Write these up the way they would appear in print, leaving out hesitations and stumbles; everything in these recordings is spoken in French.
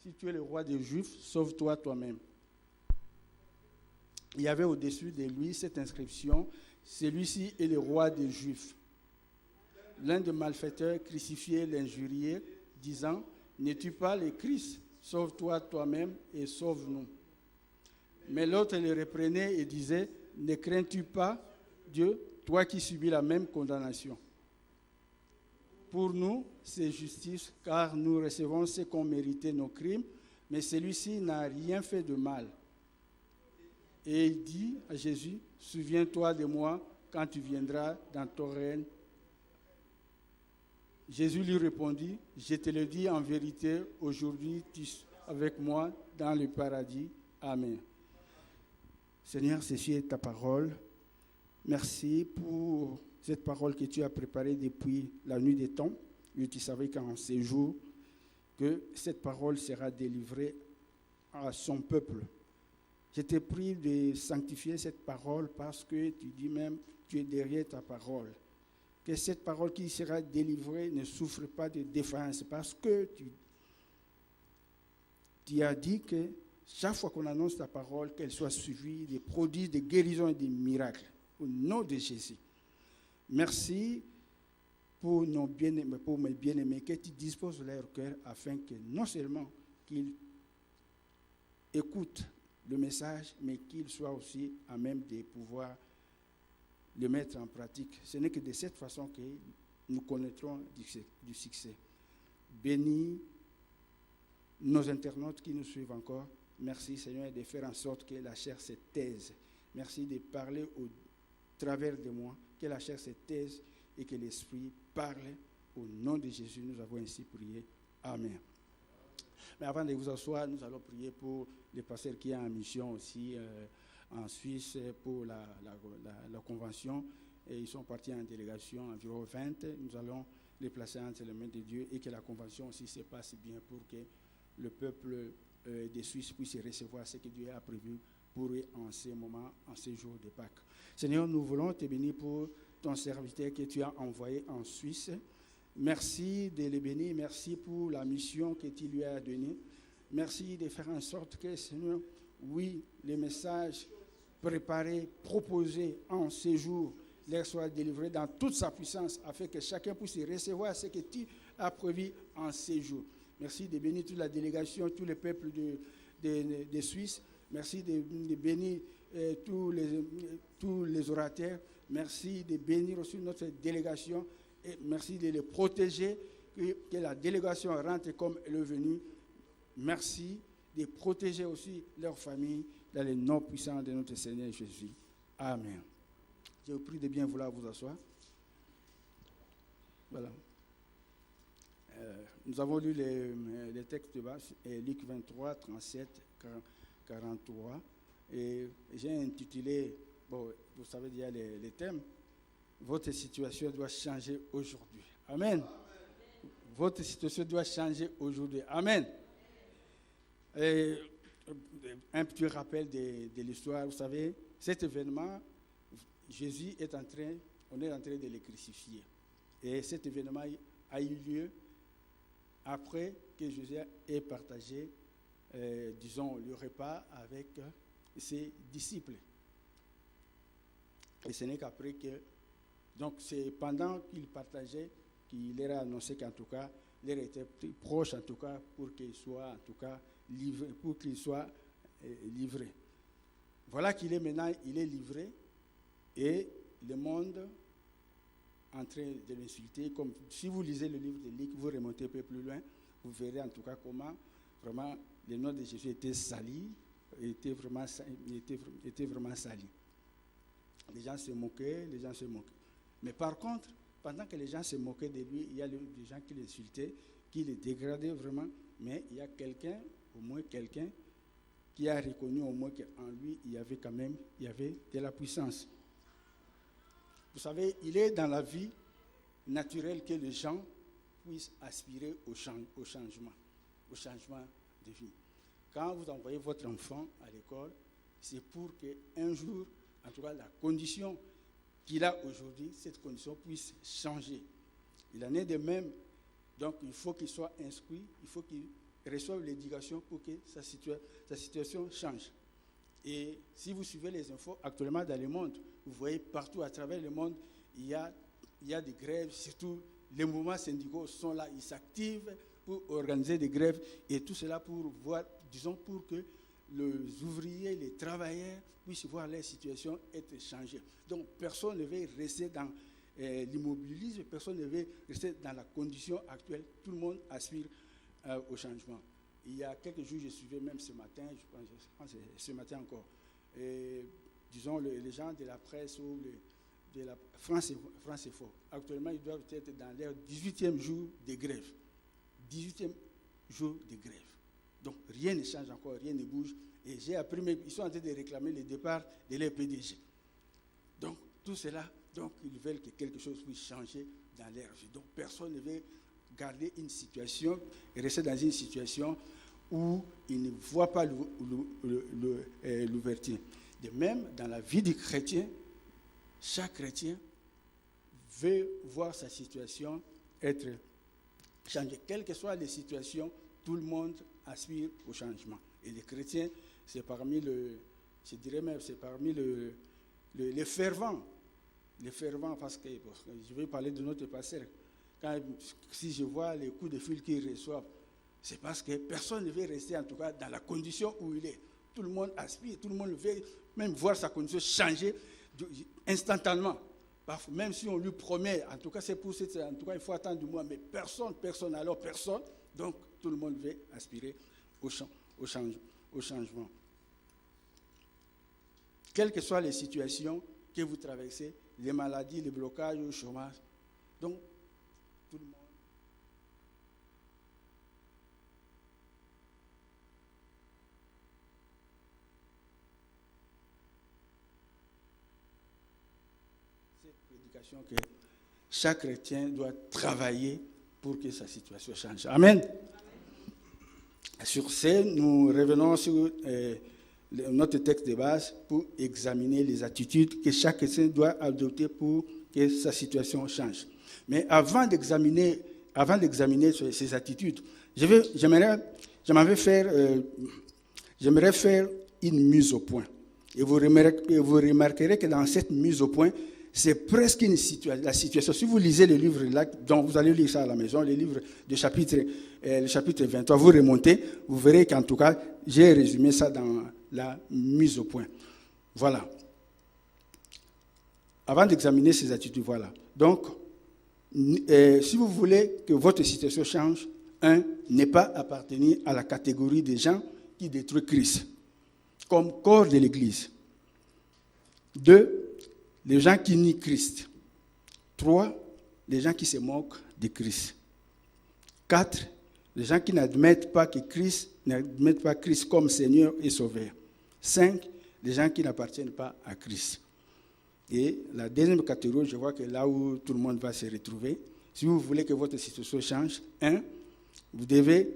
si tu es le roi des Juifs, sauve-toi toi-même. Il y avait au-dessus de lui cette inscription, celui-ci est le roi des Juifs. L'un des malfaiteurs crucifiés l'injuriait, disant, n'es-tu pas le Christ? Sauve-toi toi-même et sauve-nous. Mais l'autre le reprenait et disait, ne crains-tu pas Dieu, toi qui subis la même condamnation? Pour nous, c'est justice, car nous recevons ce qu'ont mérité nos crimes, mais celui-ci n'a rien fait de mal. Et il dit à Jésus, souviens-toi de moi quand tu viendras dans ton règne. Jésus lui répondit, je te le dis en vérité, aujourd'hui tu es avec moi dans le paradis. Amen. Seigneur, ceci est ta parole. Merci pour cette parole que tu as préparée depuis la nuit des temps. Et tu savais qu'en ces jours, que cette parole sera délivrée à son peuple. Je te prie de sanctifier cette parole parce que tu dis même, tu es derrière ta parole. Que cette parole qui sera délivrée ne souffre pas de défaillance parce que tu as dit que chaque fois qu'on annonce ta parole, qu'elle soit suivie des prodiges, des guérisons et des miracles. Au nom de Jésus. Merci pour mes bien-aimés, que tu disposes leur cœur afin que non seulement qu'ils écoutent le message, mais qu'ils soient aussi à même de pouvoir le mettre en pratique. Ce n'est que de cette façon que nous connaîtrons du succès. Bénis nos internautes qui nous suivent encore. Merci Seigneur de faire en sorte que la chair se taise. Merci de parler au travers de moi, que la chair se taise et que l'Esprit parle. Au nom de Jésus, nous avons ainsi prié. Amen. Mais avant de vous asseoir, nous allons prier pour les pasteurs qui sont en mission aussi en Suisse pour la convention. Et ils sont partis en délégation, environ 20. Nous allons les placer entre les mains de Dieu et que la convention aussi se passe bien pour que le peuple des Suisses puisse recevoir ce que Dieu a prévu pour eux en ces moments, en ces jours de Pâques. Seigneur, nous voulons te bénir pour ton serviteur que tu as envoyé en Suisse. Merci de le bénir, merci pour la mission que tu lui as donnée. Merci de faire en sorte que, Seigneur, oui, les messages préparés, proposés en ces jours, leur soient délivrés dans toute sa puissance, afin que chacun puisse recevoir ce que tu as prévu en ces jours. Merci de bénir toute la délégation, tout le peuple de Suisse. Merci de bénir tous les orateurs. Merci de bénir aussi notre délégation. Et merci de les protéger, que la délégation rentre comme elle est venue. Merci de protéger aussi leurs familles dans le nom puissant de notre Seigneur Jésus. Amen. Je vous prie de bien vouloir vous asseoir. Voilà. Nous avons lu les textes de base, Luc 23, 37, 43. Et j'ai intitulé, bon, vous savez déjà les thèmes, votre situation doit changer aujourd'hui. Amen. Votre situation doit changer aujourd'hui. Amen. Et un petit rappel de l'histoire, vous savez, cet événement, Jésus est on est en train de le crucifier. Et cet événement a eu lieu après que Jésus ait partagé, disons, le repas avec ses disciples. Et ce n'est qu'après que, donc c'est pendant qu'il partageait qu'il leur a annoncé qu'en tout cas, l'heure était proche en tout cas pour qu'il soit en tout cas livré, pour qu'il soit livré. Voilà qu'il est maintenant, il est livré et le monde en train de l'insulter. Comme si vous lisez le livre de Luc, vous remontez un peu plus loin, vous verrez en tout cas comment vraiment le nom de Jésus était sali, était vraiment sali. Les gens se moquaient. Mais par contre, pendant que les gens se moquaient de lui, il y a des gens qui l'insultaient, qui le dégradaient vraiment, mais il y a au moins quelqu'un, qui a reconnu au moins qu'en lui, il y avait de la puissance. Vous savez, il est dans la vie naturelle que les gens puissent aspirer au changement de vie. Quand vous envoyez votre enfant à l'école, c'est pour qu'un jour, en tout cas la condition qu'il a aujourd'hui, cette condition puisse changer. Il en est de même, donc il faut qu'il soit instruit, il faut qu'il reçoivent l'éducation pour que sa situation change. Et si vous suivez les infos actuellement dans le monde, vous voyez partout à travers le monde, il y a des grèves, surtout les mouvements syndicaux sont là, ils s'activent pour organiser des grèves et tout cela pour que les ouvriers, les travailleurs puissent voir leur situation être changée. Donc personne ne veut rester dans l'immobilisme, personne ne veut rester dans la condition actuelle. Tout le monde aspire au changement. Il y a quelques jours, je suivais même ce matin, je pense que c'est ce matin encore, disons les gens de la presse ou de la France Info. Actuellement, ils doivent être dans leur 18e jour de grève. 18e jour de grève. Donc, rien ne change encore, rien ne bouge. Et j'ai appris, mais ils sont en train de réclamer le départ de leur PDG. Donc, tout cela, donc, ils veulent que quelque chose puisse changer dans leur vie. Donc, personne ne veut garder une situation et rester dans une situation où il ne voit pas l'ouverture. De même, dans la vie du chrétien, chaque chrétien veut voir sa situation être changée. Quelles que soient les situations, tout le monde aspire au changement. Et les chrétiens, c'est parmi les fervents. Les fervents, parce que je vais parler de notre pasteur. Si je vois les coups de fil qu'ils reçoivent, c'est parce que personne ne veut rester, en tout cas, dans la condition où il est. Tout le monde aspire, tout le monde veut même voir sa condition changer instantanément. Même si on lui promet, en tout cas, c'est pour ça, en tout cas, il faut attendre du moins, mais personne, donc tout le monde veut aspirer au changement. Quelles que soient les situations que vous traversez, les maladies, les blocages, le chômage, donc tout le monde. Que chaque chrétien doit travailler pour que sa situation change. Amen. Sur ce, nous revenons sur notre texte de base pour examiner les attitudes que chaque chrétien doit adopter pour que sa situation change. Mais avant d'examiner ces attitudes, j'aimerais faire une mise au point. Et vous remarquerez que dans cette mise au point, c'est presque la situation. Si vous lisez le livre là, donc vous allez lire ça à la maison, le livre du chapitre 23, vous remontez, vous verrez qu'en tout cas, j'ai résumé ça dans la mise au point. Voilà. Avant d'examiner ces attitudes, voilà. Donc, si vous voulez que votre situation change, n'est pas appartenir à la catégorie des gens qui détruisent Christ, comme corps de l'Église. 2, les gens qui nient Christ. 3, les gens qui se moquent de Christ. 4, les gens qui n'admettent pas Christ comme Seigneur et Sauveur. 5, les gens qui n'appartiennent pas à Christ. Et la deuxième catégorie, je vois que là où tout le monde va se retrouver, si vous voulez que votre situation change, vous devez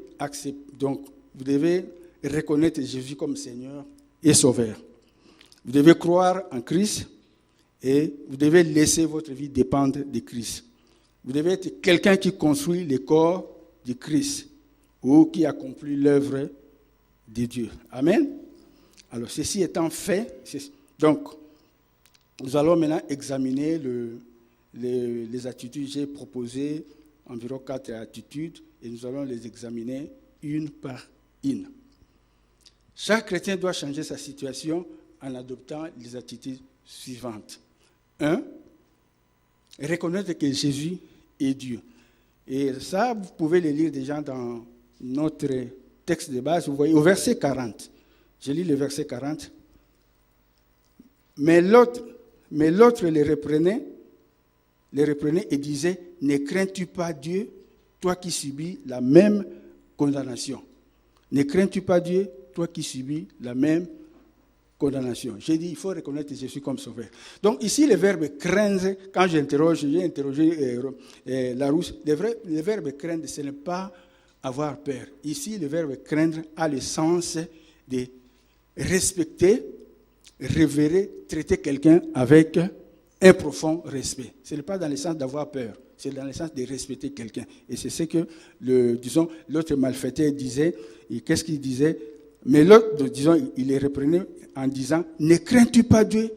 reconnaître Jésus comme Seigneur et Sauveur. Vous devez croire en Christ et vous devez laisser votre vie dépendre de Christ. Vous devez être quelqu'un qui construit le corps de Christ ou qui accomplit l'œuvre de Dieu. Amen. Alors, ceci étant fait, donc, nous allons maintenant examiner les attitudes. J'ai proposé environ 4 attitudes et nous allons les examiner une par une. Chaque chrétien doit changer sa situation en adoptant les attitudes suivantes. 1. Reconnaître que Jésus est Dieu. Et ça, vous pouvez le lire déjà dans notre texte de base. Vous voyez, au verset 40. Je lis le verset 40. Mais l'autre les reprenait et disait, ne crains-tu pas Dieu, toi qui subis la même condamnation? Ne crains-tu pas Dieu, toi qui subis la même condamnation? J'ai dit, il faut reconnaître Jésus comme sauveur. Donc ici, le verbe craindre, quand j'ai interrogé Larousse, le verbe craindre, ce n'est pas avoir peur. Ici, le verbe craindre a le sens de respecter, révérer, traiter quelqu'un avec un profond respect. Ce n'est pas dans le sens d'avoir peur. C'est dans le sens de respecter quelqu'un. Et c'est ce que, l'autre malfaiteur disait. Et qu'est-ce qu'il disait? Mais l'autre, disons, il les reprenait en disant, ne crains-tu pas Dieu,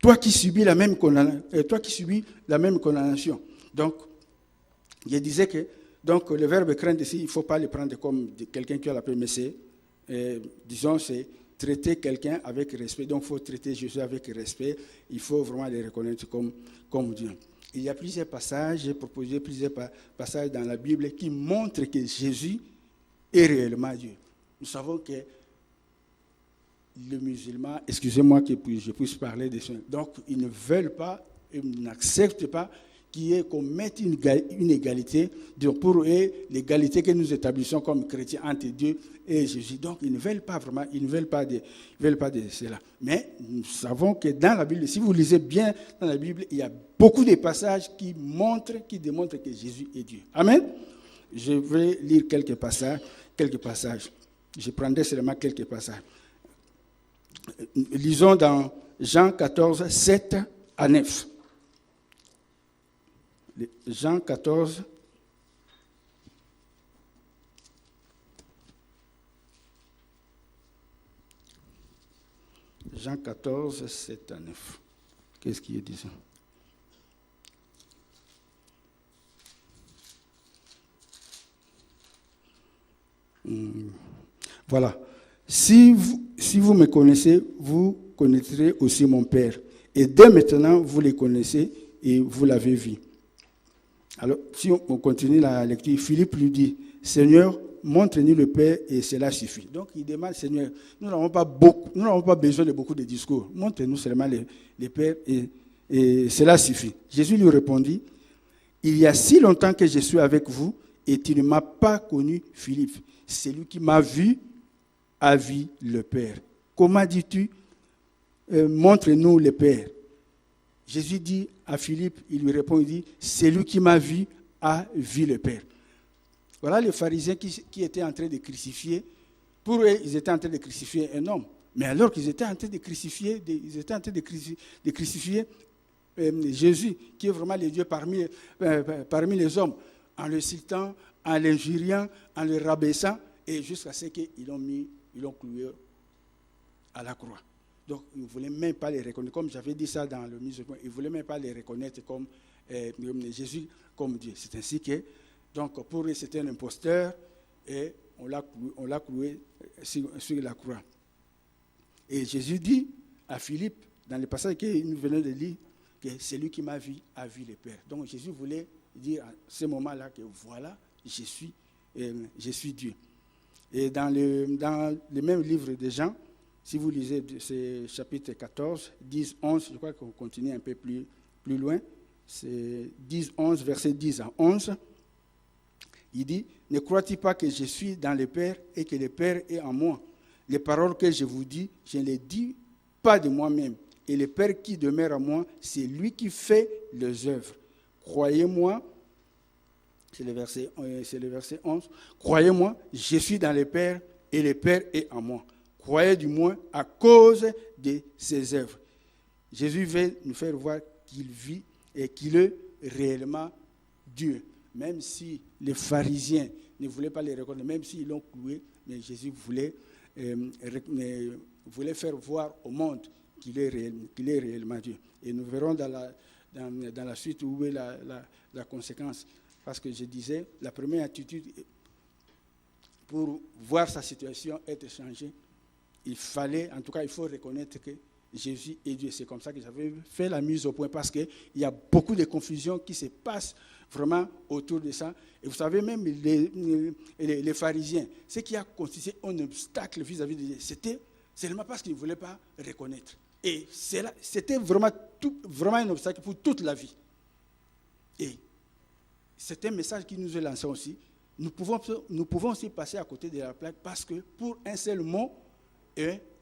toi qui subis la même condamnation. Donc, je disais que donc, le verbe craindre ici, il ne faut pas le prendre comme quelqu'un qui a la paix, mais c'est, disons, c'est traiter quelqu'un avec respect. Donc, il faut traiter Jésus avec respect. Il faut vraiment le reconnaître comme Dieu. Il y a plusieurs passages, j'ai proposé plusieurs passages dans la Bible qui montrent que Jésus est réellement Dieu. Nous savons que les musulmans, excusez-moi que je puisse parler de ça, donc ils ne veulent pas, ils n'acceptent pas qu'on mette une égalité, pour eux, l'égalité que nous établissons comme chrétiens entre Dieu et Jésus. Donc, ils ne veulent pas vraiment, ils ne veulent pas de cela. Mais nous savons que dans la Bible, si vous lisez bien dans la Bible, il y a beaucoup de passages qui démontrent que Jésus est Dieu. Amen. Je vais lire quelques passages. Je prendrai seulement quelques passages. Lisons dans Jean 14, 7 à 9. Jean 14, Jean 14, 7 à 9. Qu'est-ce qui est dit ça? Voilà. Si vous me connaissez, vous connaîtrez aussi mon Père. Et dès maintenant, vous le connaissez et vous l'avez vu. Alors, si on continue la lecture, Philippe lui dit, Seigneur, montre-nous le Père et cela suffit. Donc, il demande, Seigneur, nous n'avons pas besoin de beaucoup de discours. Montre-nous seulement le Père et cela suffit. Jésus lui répondit, il y a si longtemps que je suis avec vous et tu ne m'as pas connu, Philippe. Celui qui m'a vu a vu le Père. Comment dis-tu, montre-nous le Père? Jésus dit à Philippe, il lui répond, il dit, celui qui m'a vu a vu le Père. Voilà les pharisiens qui étaient en train de crucifier. Pour eux, ils étaient en train de crucifier un homme. Mais alors qu'ils étaient en train de crucifier, Jésus, qui est vraiment le Dieu parmi les hommes, en le citant, en l'injuriant, en le rabaissant, et jusqu'à ce qu'ils l'ont cloué à la croix. Donc, ils ne voulaient même pas les reconnaître. Comme j'avais dit ça dans le mise au point, ils ne voulaient même pas les reconnaître comme Jésus, comme Dieu. C'est ainsi que, donc, pour eux, c'était un imposteur et on l'a cloué sur la croix. Et Jésus dit à Philippe, dans le passage que nous venons de lire, que celui qui m'a vu a vu le Père. Donc, Jésus voulait dire à ce moment-là que voilà, je suis Dieu. Et dans le même livre de Jean, si vous lisez ce chapitre 14, 10, 11, je crois qu'on continue un peu plus loin, c'est 10, 11, verset 10 à 11, il dit, ne crois-tu pas que je suis dans le Père et que le Père est en moi? Les paroles que je vous dis, je ne les dis pas de moi-même. Et le Père qui demeure en moi, c'est lui qui fait les œuvres. Croyez-moi, c'est le verset 11, croyez-moi, je suis dans le Père et le Père est en moi. Croyez du moins à cause de ses œuvres. Jésus veut nous faire voir qu'il vit et qu'il est réellement Dieu. Même si les pharisiens ne voulaient pas les reconnaître, même s'ils l'ont cloué, mais Jésus voulait faire voir au monde qu'il est réellement Dieu. Et nous verrons dans la suite où est la conséquence. Parce que je disais, la première attitude, pour voir sa situation être changée, il faut reconnaître que Jésus est Dieu. C'est comme ça que j'avais fait la mise au point, parce qu'il y a beaucoup de confusion qui se passe vraiment autour de ça. Et vous savez, même les pharisiens, ce qui a constitué un obstacle vis-à-vis de Dieu, c'était seulement parce qu'ils ne voulaient pas reconnaître. Et c'était vraiment un obstacle pour toute la vie. Et c'est un message qui nous est lancé aussi. Nous pouvons aussi passer à côté de la plaque, parce que pour un seul mot,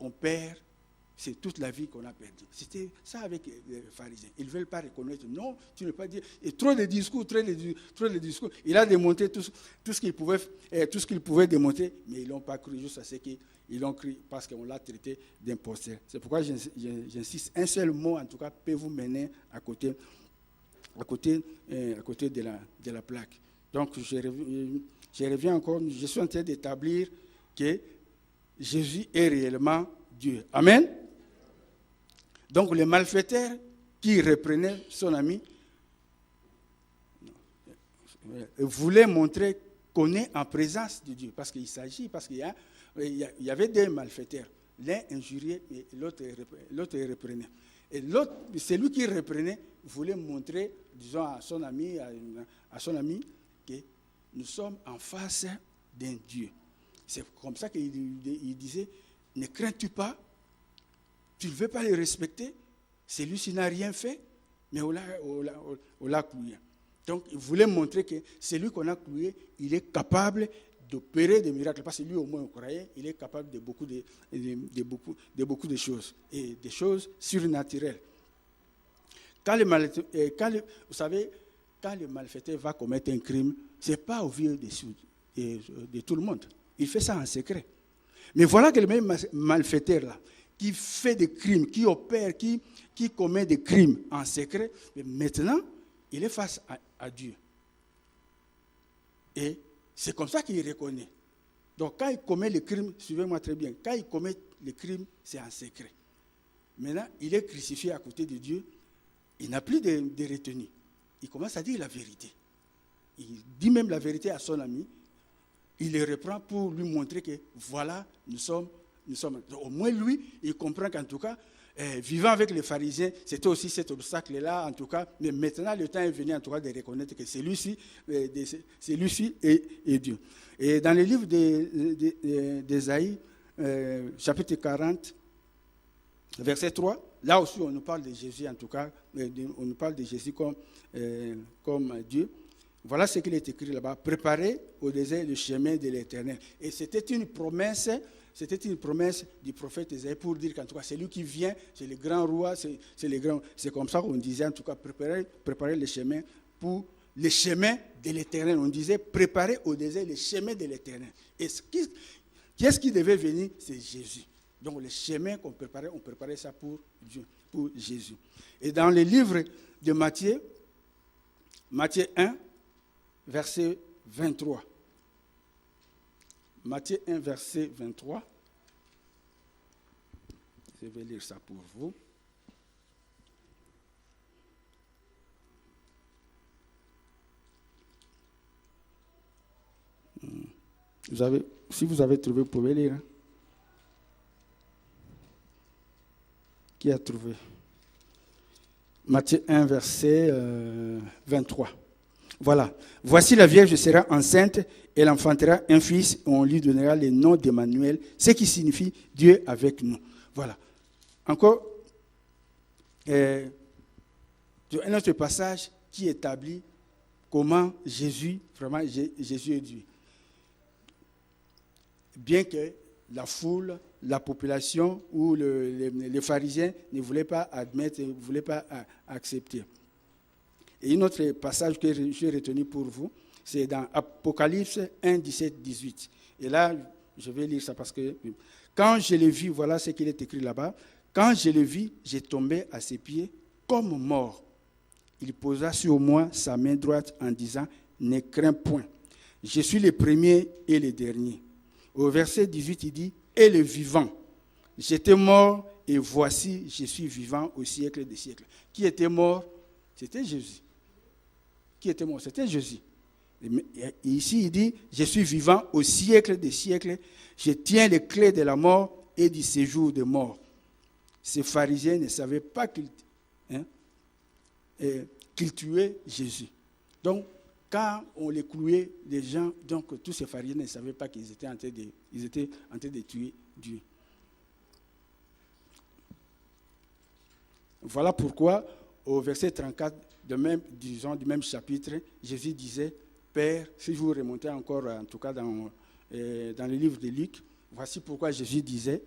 on perd, c'est toute la vie qu'on a perdue. C'était ça avec les pharisiens. Ils ne veulent pas reconnaître. Non, tu ne peux pas dire. Et trop de discours. Il a démontré tout ce qu'il pouvait démontrer, mais ils n'ont pas cru, juste à ce qu'ils l'ont cru, parce qu'on l'a traité d'imposteur. C'est pourquoi j'insiste, un seul mot, en tout cas, peut vous mener à côté à côté de la plaque. Donc, je reviens encore, je suis en train d'établir que Jésus est réellement Dieu. Amen. Donc, le malfaiteur qui reprenait son ami voulait montrer qu'on est en présence de Dieu. Parce qu'il y avait deux malfaiteurs. L'un injuriait et l'autre reprenait. Et l'autre, celui qui reprenait, voulait montrer, disons, à son ami que nous sommes en face d'un Dieu. C'est comme ça qu'il disait, ne crains-tu pas? Tu ne veux pas le respecter? Celui-ci n'a rien fait, mais on l'a cloué. Donc, il voulait montrer que celui qu'on a cloué, il est capable d'opérer des miracles. Parce que lui, au moins, on croyait, il est capable de beaucoup de choses. Et des choses surnaturelles. Vous savez, quand le malfaiteur va commettre un crime, ce n'est pas au vu de tout le monde. Il fait ça en secret. Mais voilà que le même malfaiteur-là, qui fait des crimes, qui opère, qui commet des crimes en secret, mais maintenant, il est face à Dieu. Et c'est comme ça qu'il reconnaît. Donc quand il commet le crime, suivez-moi très bien, quand il commet le crime, c'est en secret. Maintenant, il est crucifié à côté de Dieu, il n'a plus de retenue. Il commence à dire la vérité. Il dit même la vérité à son ami, il le reprend pour lui montrer que voilà, nous sommes. Au moins lui, il comprend qu'en tout cas, vivant avec les pharisiens, c'était aussi cet obstacle-là, en tout cas. Mais maintenant, le temps est venu, en tout cas, de reconnaître que celui-ci est Dieu. Et dans le livre d'Ésaïe, chapitre 40, verset 3, là aussi, on nous parle de Jésus, en tout cas, on nous parle de Jésus comme Dieu. Voilà ce qu'il est écrit là-bas. Préparez au désert le chemin de l'Éternel. Et c'était une promesse du prophète Ésaïe pour dire qu'en tout cas, c'est lui qui vient, c'est le grand roi, c'est comme ça qu'on disait, en tout cas, préparer le chemin pour le chemin de l'Éternel. On disait, préparer au désert le chemin de l'Éternel. Et qui est-ce qui devait venir? C'est Jésus. Donc, le chemin qu'on préparait, on préparait ça pour Dieu, pour Jésus. Et dans le livre de Matthieu 1, verset 23. Matthieu 1, verset 23. Je vais lire ça pour vous. Si vous avez trouvé, vous pouvez lire. Qui a trouvé? Matthieu 1, verset 23. Voilà. Voici la Vierge sera enceinte, elle enfantera un fils, et on lui donnera le nom d'Emmanuel, ce qui signifie Dieu avec nous. Voilà. Encore, un autre passage qui établit comment Jésus est Dieu. Bien que la foule, la population ou les pharisiens ne voulaient pas admettre, ne voulaient pas accepter. Et un autre passage que j'ai retenu pour vous, c'est dans Apocalypse 1, 17, 18. Et là, je vais lire ça parce que quand je l'ai vu, voilà ce qu'il est écrit là-bas. Quand je l'ai vu, j'ai tombé à ses pieds comme mort. Il posa sur moi sa main droite en disant, ne crains point. Je suis le premier et le dernier. Au verset 18, il dit, et le vivant. J'étais mort et voici, je suis vivant au siècle des siècles. Qui était mort? C'était Jésus. Qui était mort? C'était Jésus. Et ici, il dit, je suis vivant au siècle des siècles. Je tiens les clés de la mort et du séjour de mort. Ces pharisiens ne savaient pas qu'ils tuaient Jésus. Donc, quand on les clouait, les gens, donc tous ces pharisiens ne savaient pas qu'ils étaient en train de tuer Dieu. Voilà pourquoi, au verset 34 du même chapitre, Jésus disait, Père, si vous remontez encore, en tout cas dans le livre de Luc, voici pourquoi Jésus disait,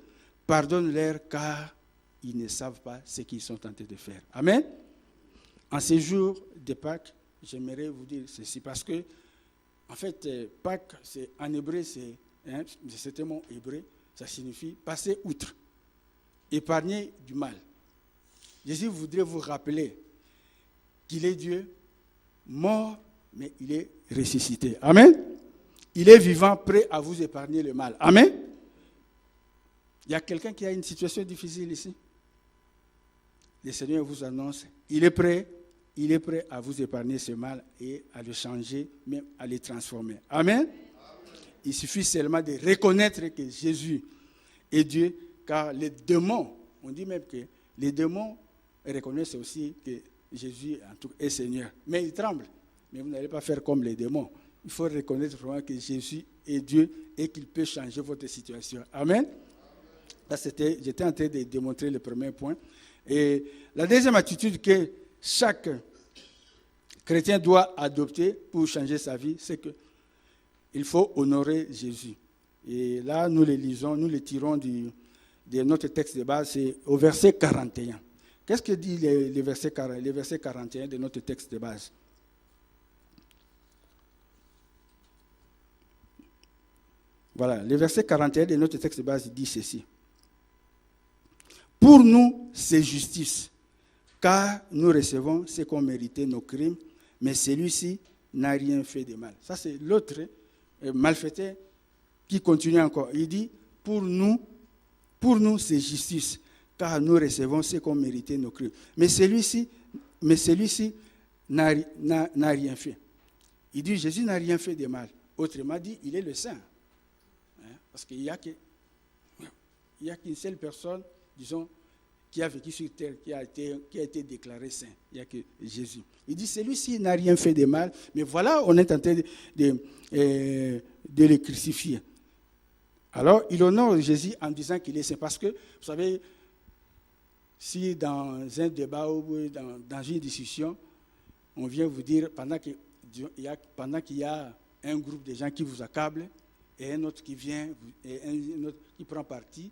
pardonne-leur car ils ne savent pas ce qu'ils sont en train de faire. Amen. En ces jours de Pâques, j'aimerais vous dire ceci, parce que, en fait, Pâques, en hébreu, c'est un mot hébreu, ça signifie passer outre, épargner du mal. Jésus voudrait vous rappeler qu'il est Dieu, mort, mais il est ressuscité. Amen. Il est vivant, prêt à vous épargner le mal. Amen. Il y a quelqu'un qui a une situation difficile ici. Le Seigneur vous annonce, il est prêt à vous épargner ce mal et à le changer, même à le transformer. Amen. Il suffit seulement de reconnaître que Jésus est Dieu, car les démons, on dit même que les démons reconnaissent aussi que Jésus est Seigneur. Mais ils tremblent. Mais vous n'allez pas faire comme les démons. Il faut reconnaître vraiment que Jésus est Dieu et qu'il peut changer votre situation. Amen. Là, j'étais en train de démontrer le premier point. Et la deuxième attitude que chaque chrétien doit adopter pour changer sa vie, c'est qu'il faut honorer Jésus. Et là, nous les lisons, nous les tirons de notre texte de base, c'est au verset 41. Qu'est-ce que dit le verset 41 de notre texte de base? Voilà, le verset 41 de notre texte de base dit ceci. Pour nous, c'est justice, car nous recevons ce qu'ont mérité nos crimes, mais celui-ci n'a rien fait de mal. Ça, c'est l'autre malfaiteur qui continue encore. Il dit, pour nous, c'est justice, car nous recevons ce qu'ont mérité nos crimes. Mais celui-ci n'a rien fait. Il dit, Jésus n'a rien fait de mal. Autrement dit, il est le saint. Parce qu'il n'y a qu'une seule personne, disons, qui a vécu sur terre, qui a été déclaré saint. Il n'y a que Jésus. Il dit, celui-ci n'a rien fait de mal, mais voilà, on est en train de le crucifier. Alors, il honore Jésus en disant qu'il est saint. Parce que, vous savez, si dans un débat ou dans une discussion, on vient vous dire, pendant qu'il y a un groupe de gens qui vous accablent, et un autre qui vient, et un autre qui prend parti,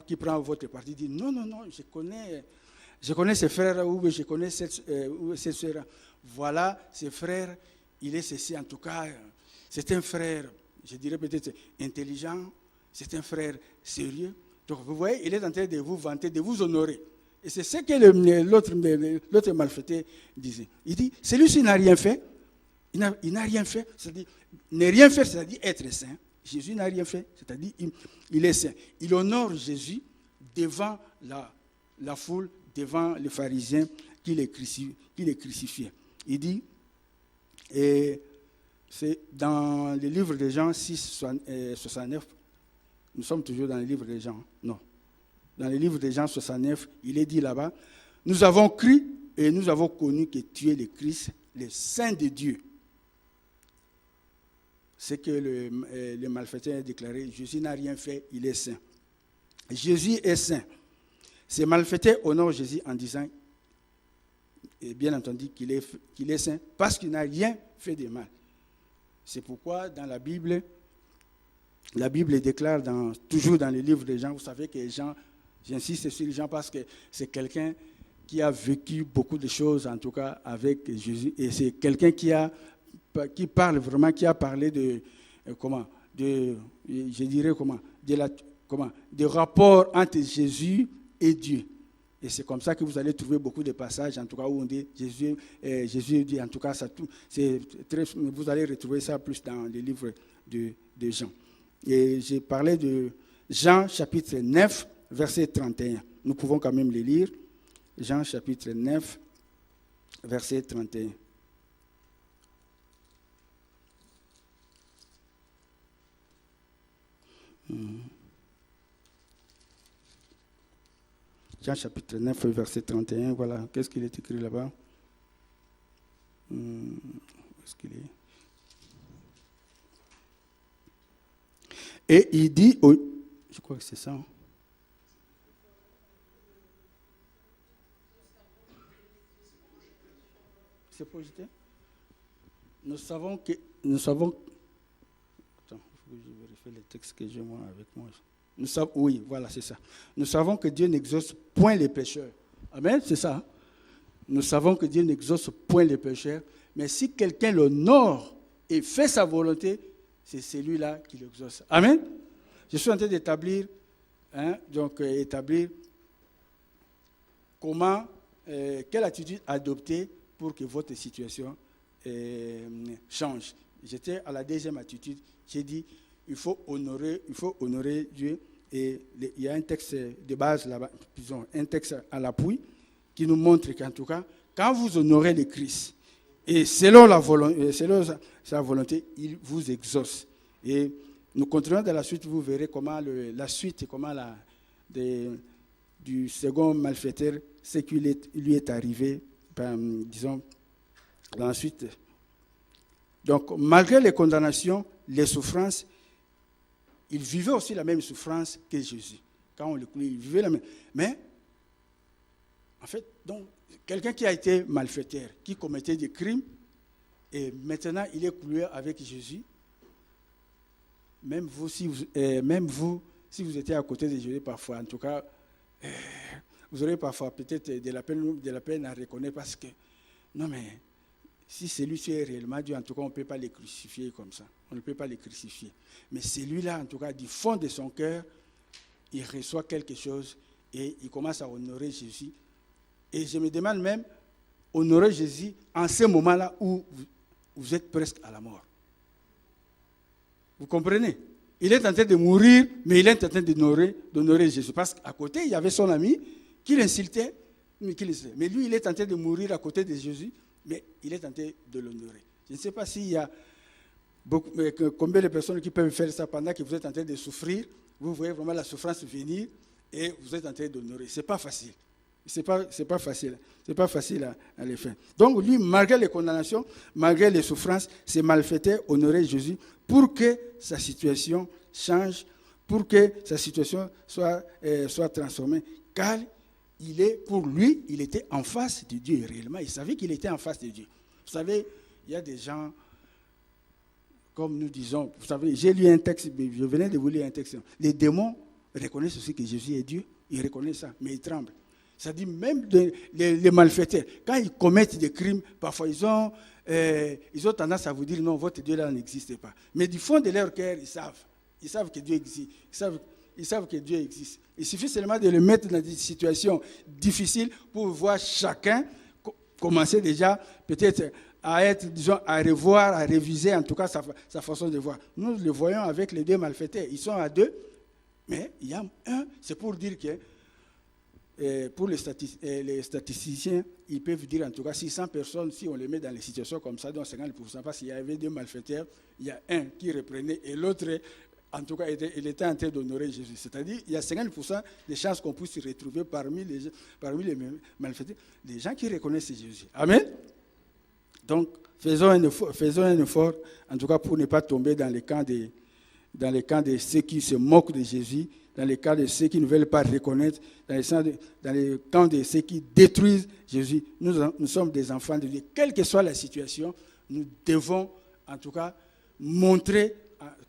qui prend votre parti, dit non, je connais ce frère ou je connais cette soeur. Voilà, ce frère, il est ceci. En tout cas, c'est un frère, je dirais peut-être intelligent, c'est un frère sérieux. Donc vous voyez, il est en train de vous vanter, de vous honorer. Et c'est ce que l'autre malfaiteur disait. Il dit, celui-ci n'a rien fait. Il n'a rien fait, c'est-à-dire, ne rien faire, c'est-à-dire être saint. Jésus n'a rien fait, c'est-à-dire, il est saint. Il honore Jésus devant la foule, devant les pharisiens qui les crucifiaient. Il dit, et c'est dans le livre de Jean 6, 69, nous sommes toujours dans le livre de Jean, non. Dans le livre de Jean 69, il est dit là-bas, nous avons cru et nous avons connu que tu es le Christ, le Saint de Dieu. C'est que le malfaiteur a déclaré, Jésus n'a rien fait, il est saint. Jésus est saint. Ces malfaiteurs honorent Jésus en disant, et bien entendu, qu'il est saint, parce qu'il n'a rien fait de mal. C'est pourquoi dans la Bible déclare toujours dans le livre de Jean, vous savez que Jean, j'insiste sur Jean parce que c'est quelqu'un qui a vécu beaucoup de choses, en tout cas avec Jésus, et c'est quelqu'un qui a parlé de rapport entre Jésus et Dieu. Et c'est comme ça que vous allez trouver beaucoup de passages, en tout cas, où on dit Jésus dit, en tout cas, vous allez retrouver ça plus dans les livres de Jean. Et j'ai parlé de Jean chapitre 9, verset 31. Nous pouvons quand même les lire. Jean chapitre 9, verset 31. Jean chapitre 9, verset 31, voilà, qu'est-ce qu'il est écrit là-bas? Où est-ce qu'il est? Et il dit, je crois que c'est ça. C'est projeté? Nous savons, attends, il faut que je vérifie le texte que j'ai moi avec moi. Oui, voilà, c'est ça. Nous savons que Dieu n'exauce point les pécheurs. Amen, c'est ça. Nous savons que Dieu n'exauce point les pécheurs, mais si quelqu'un l'honore et fait sa volonté, c'est celui-là qui l'exauce. Amen. Je suis en train d'établir, établir comment, quelle attitude adopter pour que votre situation change. J'étais à la deuxième attitude. J'ai dit, il faut honorer Dieu. Et il y a un texte de base là-bas, disons, un texte à l'appui, qui nous montre qu'en tout cas, quand vous honorez le Christ, et selon sa volonté, il vous exauce. Et nous continuons dans la suite, vous verrez comment du second malfaiteur, ce qui lui est arrivé, disons, dans la suite. Donc, malgré les condamnations, les souffrances, il vivait aussi la même souffrance que Jésus. Quand on l'écoute, il vivait la même. Mais, en fait, donc, quelqu'un qui a été malfaiteur, qui commettait des crimes, et maintenant il est cloué avec Jésus. Même vous, si vous étiez à côté de Jésus parfois, en tout cas, vous aurez parfois peut-être de la peine à reconnaître parce que, non mais, si celui-ci est réellement Dieu, en tout cas, on ne peut pas le crucifier comme ça. On ne peut pas le crucifier. Mais celui-là, en tout cas, du fond de son cœur, il reçoit quelque chose et il commence à honorer Jésus. Et je me demande même, honorer Jésus en ce moment-là où vous êtes presque à la mort. Vous comprenez? Il est en train de mourir, mais il est en train d'honorer Jésus. Parce qu'à côté, il y avait son ami qui l'insultait. Mais lui, il est en train de mourir à côté de Jésus, mais il est en train de l'honorer. Je ne sais pas s'il y a combien de personnes qui peuvent faire ça pendant que vous êtes en train de souffrir. Vous voyez vraiment la souffrance venir et vous êtes en train d'honorer. Ce n'est pas facile. C'est pas facile à le faire. Donc lui, malgré les condamnations, malgré les souffrances, ces malfaiteurs honoraient Jésus pour que sa situation change, pour que sa situation soit transformée. Car pour lui, il était en face de Dieu réellement. Il savait qu'il était en face de Dieu. Vous savez, il y a des gens, comme nous disons, vous savez, j'ai lu un texte, je venais de vous lire un texte. Les démons reconnaissent aussi que Jésus est Dieu. Ils reconnaissent ça, mais ils tremblent. Ça dit même les malfaiteurs, quand ils commettent des crimes, parfois ils ont tendance à vous dire non, votre Dieu là n'existe pas. Mais du fond de leur cœur, ils savent que Dieu existe. Ils savent que Dieu existe. Il suffit seulement de le mettre dans des situations difficiles pour voir chacun commencer déjà peut-être à revoir, à réviser en tout cas sa façon de voir. Nous le voyons avec les deux malfaiteurs. Ils sont à deux, mais il y a un, c'est pour dire que pour les statisticiens, ils peuvent dire en tout cas 600 personnes, si on les met dans les situations comme ça, donc 50%, parce qu'il y avait deux malfaiteurs, il y a un qui reprenait et l'autre, en tout cas, il était en train d'honorer Jésus. C'est-à-dire il y a 50% de chances qu'on puisse se retrouver parmi les malfaiteurs, des gens qui reconnaissent Jésus. Amen. Donc, faisons un effort, en tout cas pour ne pas tomber dans les camps de ceux qui se moquent de Jésus, dans les cas de ceux qui ne veulent pas reconnaître, dans les camps de ceux qui détruisent Jésus. Nous sommes des enfants de Dieu. Quelle que soit la situation, nous devons en tout cas montrer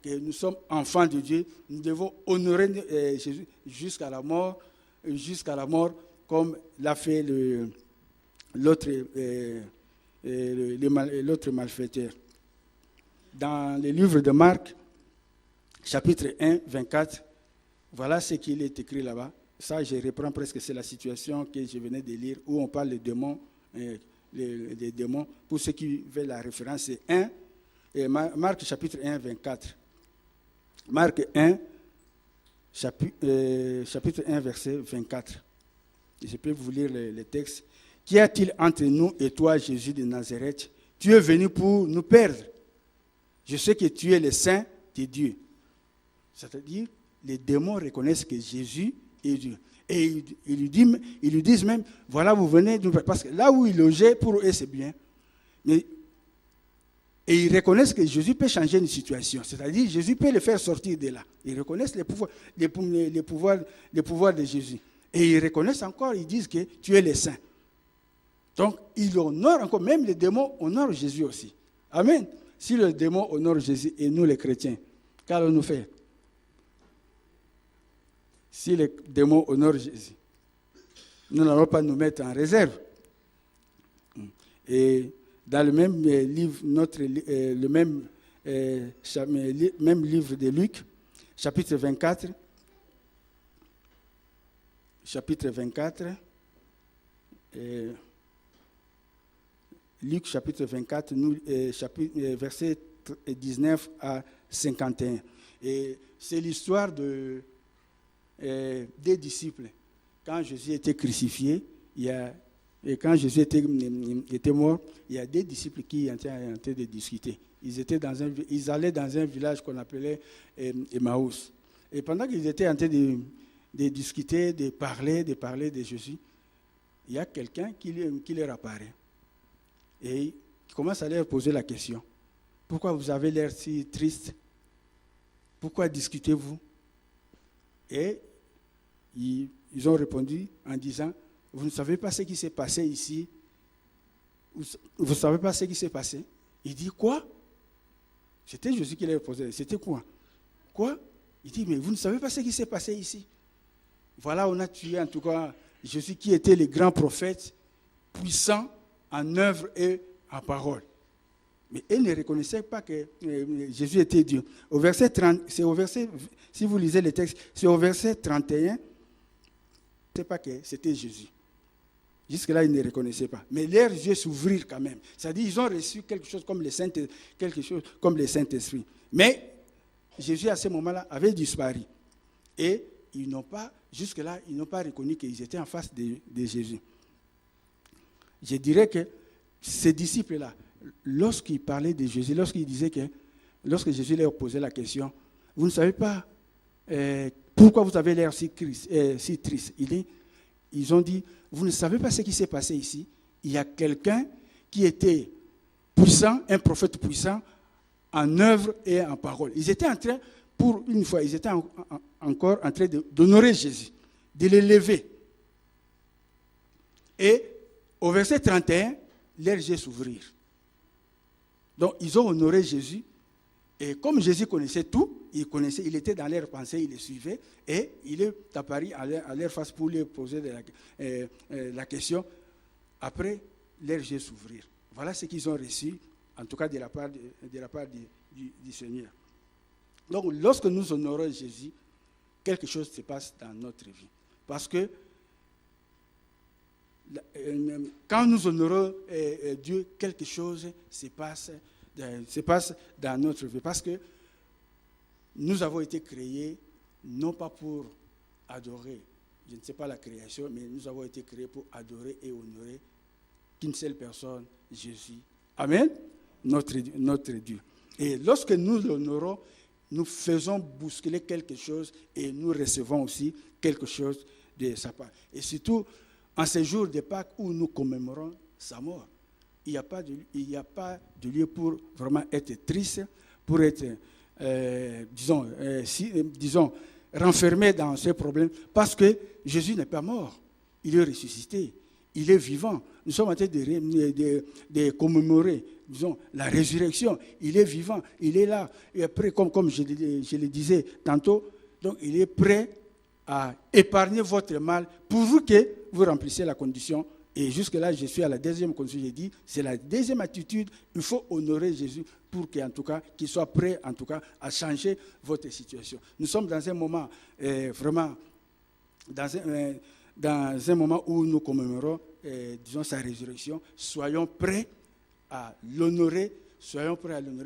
que nous sommes enfants de Dieu. Nous devons honorer Jésus jusqu'à la mort, comme l'a fait l'autre malfaiteur. Dans le livre de Marc, chapitre 1, 24, voilà ce qu'il est écrit là-bas. Ça, je reprends presque, c'est la situation que je venais de lire, où on parle des démons, les démons. Pour ceux qui veulent la référence, c'est 1, Marc chapitre 1, 24. Marc 1, chapitre 1, verset 24. Je peux vous lire le texte. Qu'y a-t-il entre nous et toi, Jésus de Nazareth? Tu es venu pour nous perdre. Je sais que tu es le Saint de Dieu. C'est-à-dire, les démons reconnaissent que Jésus est Dieu. Et ils lui disent même, voilà, vous venez, parce que là où il logeait, pour eux, c'est bien. Et ils reconnaissent que Jésus peut changer une situation. C'est-à-dire, Jésus peut les faire sortir de là. Ils reconnaissent les pouvoirs de Jésus. Et ils reconnaissent encore, ils disent que tu es le Saint. Donc, ils honorent encore, même les démons honorent Jésus aussi. Amen. Si le démon honore Jésus et nous les chrétiens, qu'allons-nous faire? Si les démons honorent Jésus, nous n'allons pas nous mettre en réserve. Et dans le même livre, même livre de Luc, chapitre 24, Luc chapitre 24, versets 19 à 51. Et c'est l'histoire des disciples. Quand Jésus était crucifié, et quand Jésus était mort, il y a des disciples qui étaient en train de discuter. Ils allaient dans un village qu'on appelait Emmaüs. Et pendant qu'ils étaient en train de discuter, de parler de Jésus, il y a quelqu'un qui leur apparaît. Et il commence à leur poser la question. Pourquoi vous avez l'air si triste? Pourquoi discutez-vous? Et ils ont répondu en disant, vous ne savez pas ce qui s'est passé ici? Vous ne savez pas ce qui s'est passé? Il dit, quoi? C'était Jésus qui leur posait. C'était quoi? Quoi? Il dit, mais vous ne savez pas ce qui s'est passé ici? Voilà, on a tué en tout cas Jésus qui était le grand prophète, puissant en œuvre et en parole. Mais ils ne reconnaissaient pas que Jésus était Dieu. Au verset 30, si vous lisez le texte, c'est au verset 31, ne pas que c'était Jésus. Jusque-là, ils ne reconnaissaient pas. Mais leurs yeux s'ouvrirent quand même. C'est-à-dire qu'ils ont reçu quelque chose comme le Saint-Esprit. Mais Jésus, à ce moment-là, avait disparu. Et jusque-là, ils n'ont pas reconnu qu'ils étaient en face de Jésus. Je dirais que ces disciples-là, lorsqu'ils parlaient de Jésus, lorsque Jésus leur posait la question, vous ne savez pas pourquoi vous avez l'air si triste. Ils ont dit, vous ne savez pas ce qui s'est passé ici. Il y a quelqu'un qui était puissant, un prophète puissant, en œuvre et en parole. Ils étaient en train, pour une fois, ils étaient encore en train d'honorer Jésus, de l'élever. Et au verset 31, leurs yeux s'ouvrirent. Donc, ils ont honoré Jésus. Et comme Jésus connaissait tout, il était dans leurs pensées, il les suivait. Et il est apparu à leur face pour leur poser la question. Après, leurs yeux s'ouvrirent. Voilà ce qu'ils ont reçu, en tout cas de la part du Seigneur. Donc, lorsque nous honorons Jésus, quelque chose se passe dans notre vie. Parce que quand nous honorons Dieu, quelque chose se passe dans notre vie. Parce que nous avons été créés non pas pour adorer, je ne sais pas la création, mais nous avons été créés pour adorer et honorer qu'une seule personne, Jésus. Amen, notre Dieu. Et lorsque nous l'honorons, nous faisons bousculer quelque chose et nous recevons aussi quelque chose de sa part. Et surtout, en ce jour de Pâques où nous commémorons sa mort, il n'y a pas de lieu pour vraiment être triste, pour être, disons, renfermé dans ces problèmes, parce que Jésus n'est pas mort, il est ressuscité, il est vivant. Nous sommes en train de commémorer, disons, la résurrection. Il est vivant, il est là. Et après, comme je le disais tantôt, donc il est prêt à épargner votre mal pourvu que vous remplissiez la condition. Et jusque-là, je suis à la deuxième condition. J'ai dit, c'est la deuxième attitude. Il faut honorer Jésus pour qu'il soit prêt, en tout cas, à changer votre situation. Nous sommes dans un moment, vraiment, dans un moment où nous commémorons, disons, sa résurrection. Soyons prêts à l'honorer.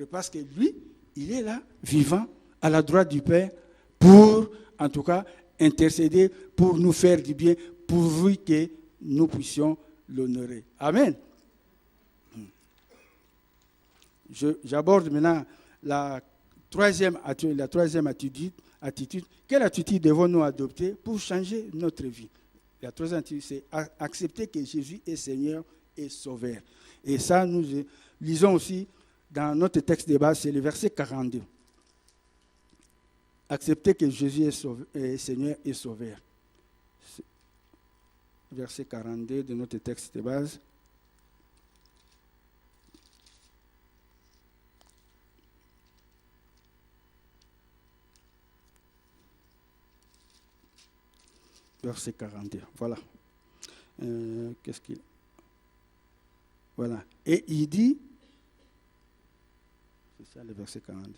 Parce que lui, il est là, vivant, à la droite du Père, pour, en tout cas, intercéder, pour nous faire du bien, pourvu que nous puissions l'honorer. Amen. J'aborde maintenant la troisième attitude. Quelle attitude devons-nous adopter pour changer notre vie? La troisième attitude, c'est accepter que Jésus est Seigneur et Sauveur. Et ça, nous lisons aussi dans notre texte de base, c'est le verset 42. Accepter que Jésus est Seigneur et Sauveur. Verset 42 de notre texte de base. Verset 42, voilà. Voilà. Et il dit, c'est ça le verset 42.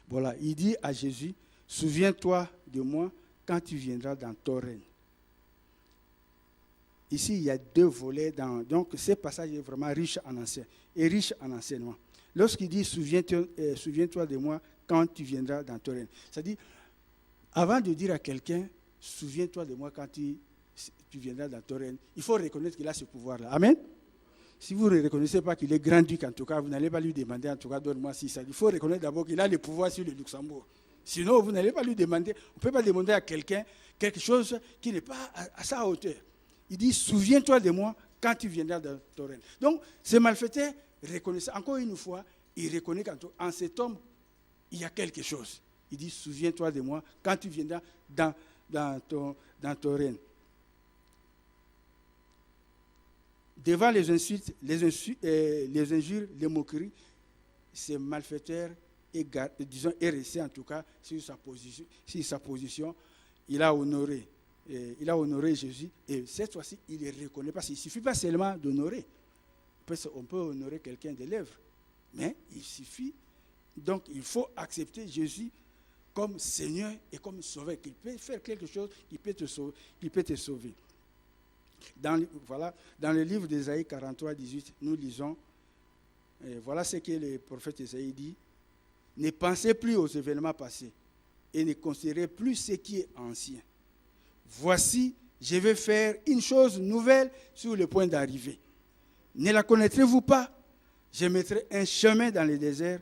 Voilà, il dit à Jésus, souviens-toi de moi quand tu viendras dans ton règne. ici, il y a deux volets. Donc, ce passage est vraiment riche en enseignement. Lorsqu'il dit « Souviens-toi de moi quand tu viendras dans ton règne », c'est-à-dire, avant de dire à quelqu'un « Souviens-toi de moi quand tu viendras dans ton règne », il faut reconnaître qu'il a ce pouvoir-là. Amen. Si vous ne reconnaissez pas qu'il est grand-duc, en tout cas, vous n'allez pas lui demander, en tout cas, donne-moi si ça. Il faut reconnaître d'abord qu'il a le pouvoir sur le Luxembourg. Sinon, vous n'allez pas lui demander, on ne peut pas demander à quelqu'un quelque chose qui n'est pas à sa hauteur. Il dit, souviens-toi de moi quand tu viendras dans ton règne. Donc, ce malfaiteur reconnaissait, encore une fois, il reconnaît qu'en cet homme, il y a quelque chose. Il dit, souviens-toi de moi quand tu viendras dans ton règne. Devant les insultes, les injures, les moqueries, ce malfaiteur est resté en tout cas sur sa position. Il a honoré Jésus et cette fois-ci, il le reconnaît. Parce qu'il ne suffit pas seulement d'honorer. On peut honorer quelqu'un des lèvres, mais il suffit. Donc, il faut accepter Jésus comme Seigneur et comme Sauveur, qu'il peut faire quelque chose, qu'il peut te sauver. Dans le livre d'Ésaïe 43, 18, nous lisons, voilà ce que le prophète Ésaïe dit, « Ne pensez plus aux événements passés et ne considérez plus ce qui est ancien. Voici, je vais faire une chose nouvelle sur le point d'arriver. Ne la connaîtrez-vous pas? Je mettrai un chemin dans les déserts. »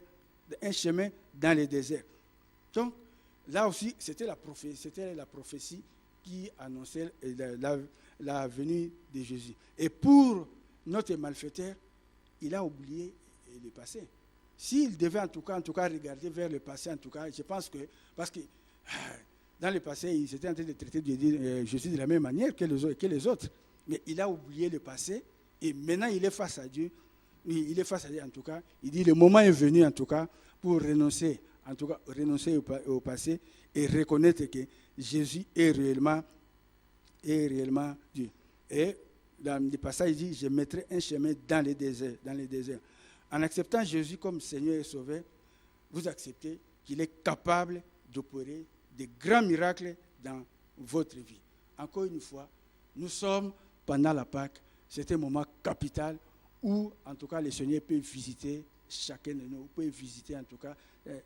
Donc, là aussi, c'était la prophétie qui annonçait la venue de Jésus. Et pour notre malfaiteur, il a oublié le passé. S'il devait en tout cas regarder vers le passé, en tout cas, je pense que, parce que dans le passé, il s'était en train de traiter Jésus de la même manière que les autres. Mais il a oublié le passé et maintenant il est face à Dieu. Il est face à Dieu en tout cas. Il dit le moment est venu en tout cas pour renoncer au passé et reconnaître que Jésus est réellement Dieu. Et dans le passage, il dit, je mettrai un chemin dans les déserts. En acceptant Jésus comme Seigneur et Sauveur, vous acceptez qu'il est capable d'opérer de grands miracles dans votre vie. Encore une fois, nous sommes pendant la Pâque. C'est un moment capital où, en tout cas, le Seigneur peut visiter chacun de nous, peut visiter en tout cas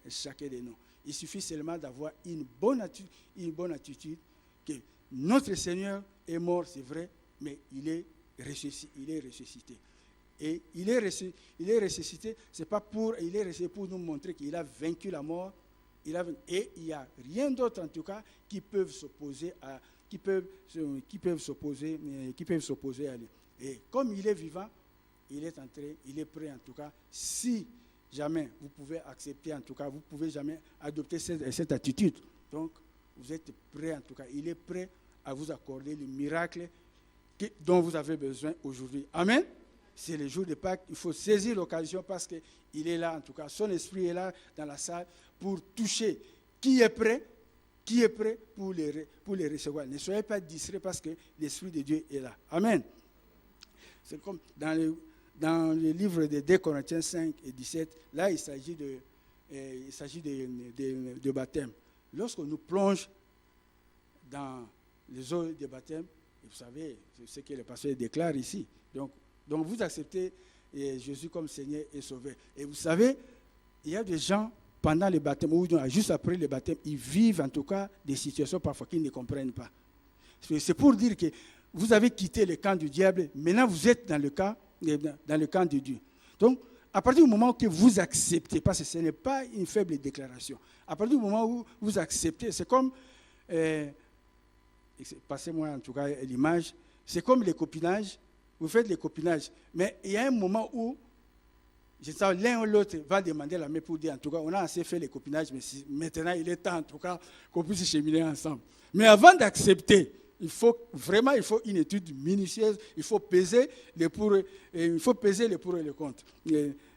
chacun de nous. Il suffit seulement d'avoir une bonne attitude que notre Seigneur est mort, c'est vrai, mais il est ressuscité. Et il est ressuscité, il est ressuscité pour nous montrer qu'il a vaincu la mort. Et il n'y a rien d'autre en tout cas qui peuvent s'opposer à lui. Et comme il est vivant, il est prêt en tout cas. Si jamais vous pouvez accepter, en tout cas, vous ne pouvez jamais adopter cette attitude. Donc, vous êtes prêt en tout cas. Il est prêt à vous accorder le miracle dont vous avez besoin aujourd'hui. Amen. C'est le jour de Pâques. Il faut saisir l'occasion parce qu'il est là, en tout cas. Son esprit est là dans la salle pour toucher. Qui est prêt pour les recevoir. Ne soyez pas distraits parce que l'Esprit de Dieu est là. Amen. C'est comme dans le livre de 2 Corinthiens 5 et 17, là il s'agit de baptême. Lorsqu'on nous plonge dans les eaux de baptême, vous savez, c'est ce que le pasteur déclare ici. Donc vous acceptez Jésus comme Seigneur et Sauveur. Et vous savez, il y a des gens, pendant le baptême, ou juste après le baptême, ils vivent en tout cas des situations parfois qu'ils ne comprennent pas. C'est pour dire que vous avez quitté le camp du diable, maintenant vous êtes dans le camp de Dieu. Donc, à partir du moment que vous acceptez, parce que ce n'est pas une faible déclaration, à partir du moment où vous acceptez, c'est comme, passez-moi en tout cas l'image, c'est comme les copinages, vous faites les copinages, mais il y a un moment où, je sais, l'un ou l'autre va demander la main pour dire, en tout cas, on a assez fait les copinages, mais maintenant il est temps en tout cas qu'on puisse cheminer ensemble. Mais avant d'accepter, il faut une étude minutieuse, il faut peser les pour et les contre.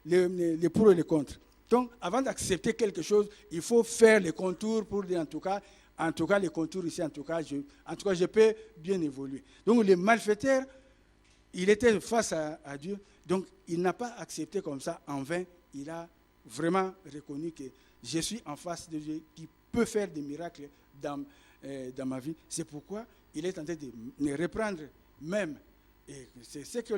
Les pour et les contre. Donc, avant d'accepter quelque chose, il faut faire les contours pour dire en tout cas les contours ici, en tout cas, je peux bien évoluer. Donc, le malfaiteur, il était face à Dieu, donc il n'a pas accepté comme ça en vain. Il a vraiment reconnu que je suis en face de Dieu qui peut faire des miracles dans ma vie. C'est pourquoi il est en train de me reprendre même Et c'est ce que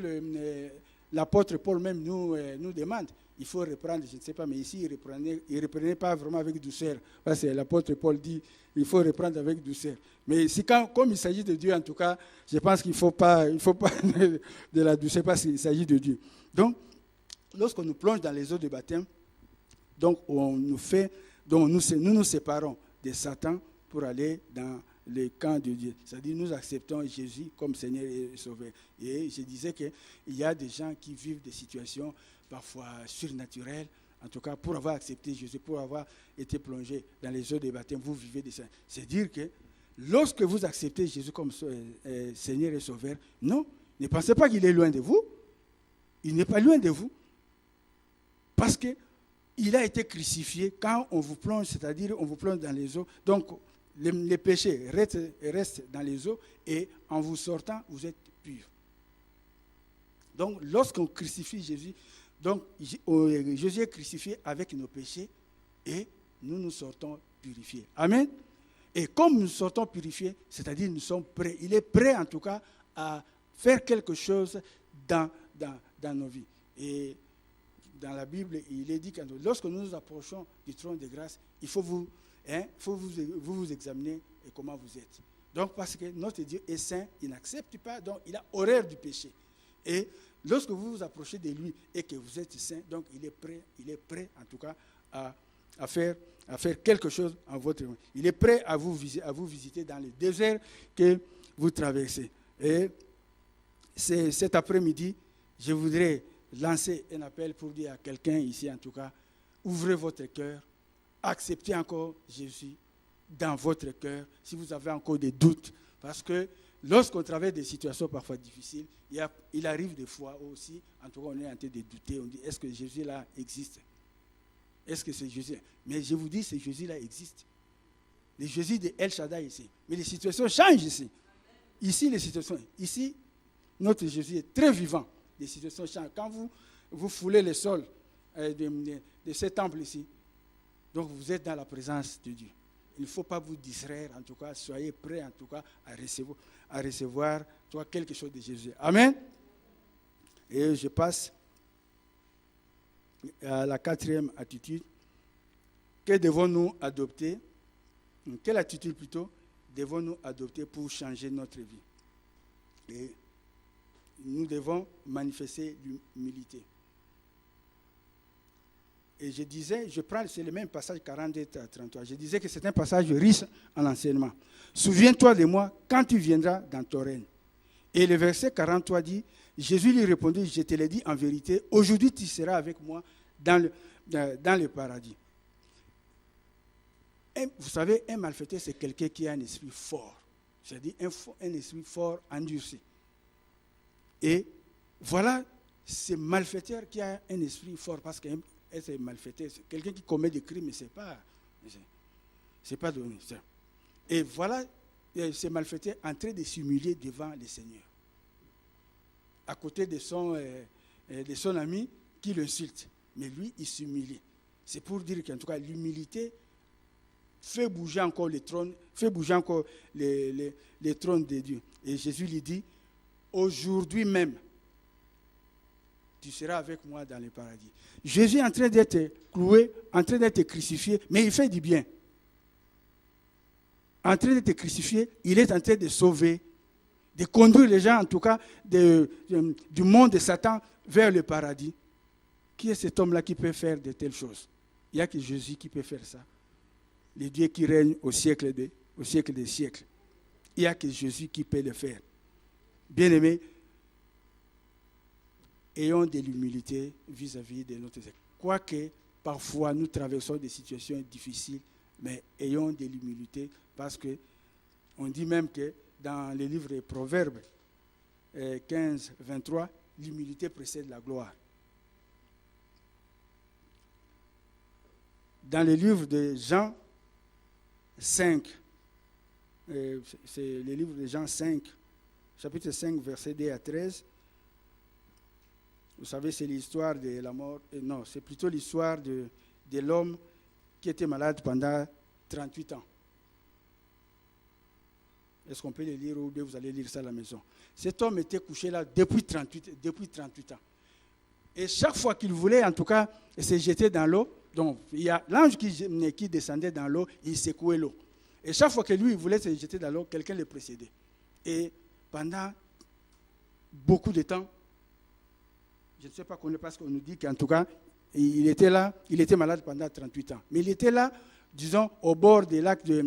l'apôtre Paul même nous demande. Il faut reprendre, je ne sais pas, mais ici, il ne reprenait pas vraiment avec douceur. Parce que l'apôtre Paul dit, il faut reprendre avec douceur. Mais comme il s'agit de Dieu, en tout cas, je pense qu'il ne faut pas de la douceur parce qu'il s'agit de Dieu. Donc, lorsqu'on nous plonge dans les eaux de baptême, donc nous nous séparons de Satan pour aller dans le camp de Dieu. C'est-à-dire nous acceptons Jésus comme Seigneur et Sauveur. Et je disais qu'il y a des gens qui vivent des situations parfois surnaturelles, en tout cas pour avoir accepté Jésus, pour avoir été plongé dans les eaux de baptême, vous vivez des choses. C'est-à-dire que lorsque vous acceptez Jésus comme Seigneur et Sauveur, non, ne pensez pas qu'il est loin de vous. Il n'est pas loin de vous. Parce qu'il a été crucifié quand on vous plonge, c'est-à-dire on vous plonge dans les eaux. Donc, les péchés restent dans les eaux et en vous sortant, vous êtes purs. Donc, lorsqu'on crucifie Jésus, donc Jésus est crucifié avec nos péchés et nous sortons purifiés. Amen. Et comme nous sortons purifiés, c'est-à-dire nous sommes prêts. Il est prêt en tout cas à faire quelque chose dans nos vies. Et dans la Bible, il est dit que lorsque nous nous approchons du trône de grâce, il faut vous examiner et comment vous êtes. Donc, parce que notre Dieu est saint, il n'accepte pas, donc il a horreur du péché. Et lorsque vous vous approchez de lui et que vous êtes saint, donc il est prêt en tout cas à faire quelque chose en votre vie. Il est prêt à vous visiter dans le désert que vous traversez. Et cet après-midi, je voudrais lancer un appel pour dire à quelqu'un ici, en tout cas, ouvrez votre cœur, acceptez encore Jésus dans votre cœur, si vous avez encore des doutes, parce que lorsqu'on traverse des situations parfois difficiles, il arrive des fois aussi, en tout cas on est en train de douter, on dit, est-ce que Jésus-là existe? Est-ce que c'est Jésus? Mais je vous dis, ce Jésus-là existe. Le Jésus de El Shaddai ici. Mais les situations changent ici. Ici, notre Jésus est très vivant. Les situations changent. Quand vous foulez le sol de ce temple ici, donc vous êtes dans la présence de Dieu. Il ne faut pas vous distraire, en tout cas, soyez prêts en tout cas à recevoir quelque chose de Jésus. Amen. Et je passe à la 4e attitude. Que devons-nous adopter? Quelle attitude plutôt devons-nous adopter pour changer notre vie? Et nous devons manifester l'humilité. Et je disais, c'est le même passage 42-33. Je disais que c'est un passage riche en enseignement. Souviens-toi de moi quand tu viendras dans ton règne. Et le verset 43 dit, Jésus lui répondit, je te l'ai dit en vérité, aujourd'hui tu seras avec moi dans le paradis. Et vous savez, un malfaiteur, c'est quelqu'un qui a un esprit fort. C'est-à-dire un esprit fort endurci. Et voilà, ce malfaiteur qui a un esprit fort, parce qu'un malfaiteur, c'est quelqu'un qui commet des crimes, mais c'est pas donné. Et voilà, ce malfaiteur en train de s'humilier devant le Seigneur. À côté de son ami qui l'insulte. Mais lui, il s'humilie. C'est pour dire qu'en tout cas, l'humilité fait bouger encore les trônes, fait bouger encore les trônes de Dieu. Et Jésus lui dit, aujourd'hui même, tu seras avec moi dans le paradis. Jésus est en train d'être cloué, en train d'être crucifié, mais il fait du bien. En train d'être crucifié, il est en train de sauver, de conduire les gens, en tout cas, du monde de Satan vers le paradis. Qui est cet homme-là qui peut faire de telles choses? Il n'y a que Jésus qui peut faire ça. Le Dieu qui règne au siècle des siècles. Il n'y a que Jésus qui peut le faire. Bien-aimés, ayons de l'humilité vis-à-vis de notre Seigneur. Quoique, parfois, nous traversons des situations difficiles, mais ayons de l'humilité parce qu'on dit même que dans le livre des Proverbes 15, 23, l'humilité précède la gloire. Dans le livre de Jean 5, c'est le livre de Jean 5, chapitre 5, verset 2 à 13. Vous savez, c'est l'histoire de la mort. Non, c'est plutôt l'histoire de l'homme qui était malade pendant 38 ans. Est-ce qu'on peut le lire ou bien vous allez lire ça à la maison? Cet homme était couché là depuis 38 ans. Et chaque fois qu'il voulait, en tout cas, se jeter dans l'eau, donc il y a l'ange qui descendait dans l'eau, il secouait l'eau. Et chaque fois que lui il voulait se jeter dans l'eau, quelqu'un le précédait. Et pendant beaucoup de temps, je ne sais pas parce qu'on nous dit qu'en tout cas, il était là, il était malade pendant 38 ans. Mais il était là, disons, au bord des lacs de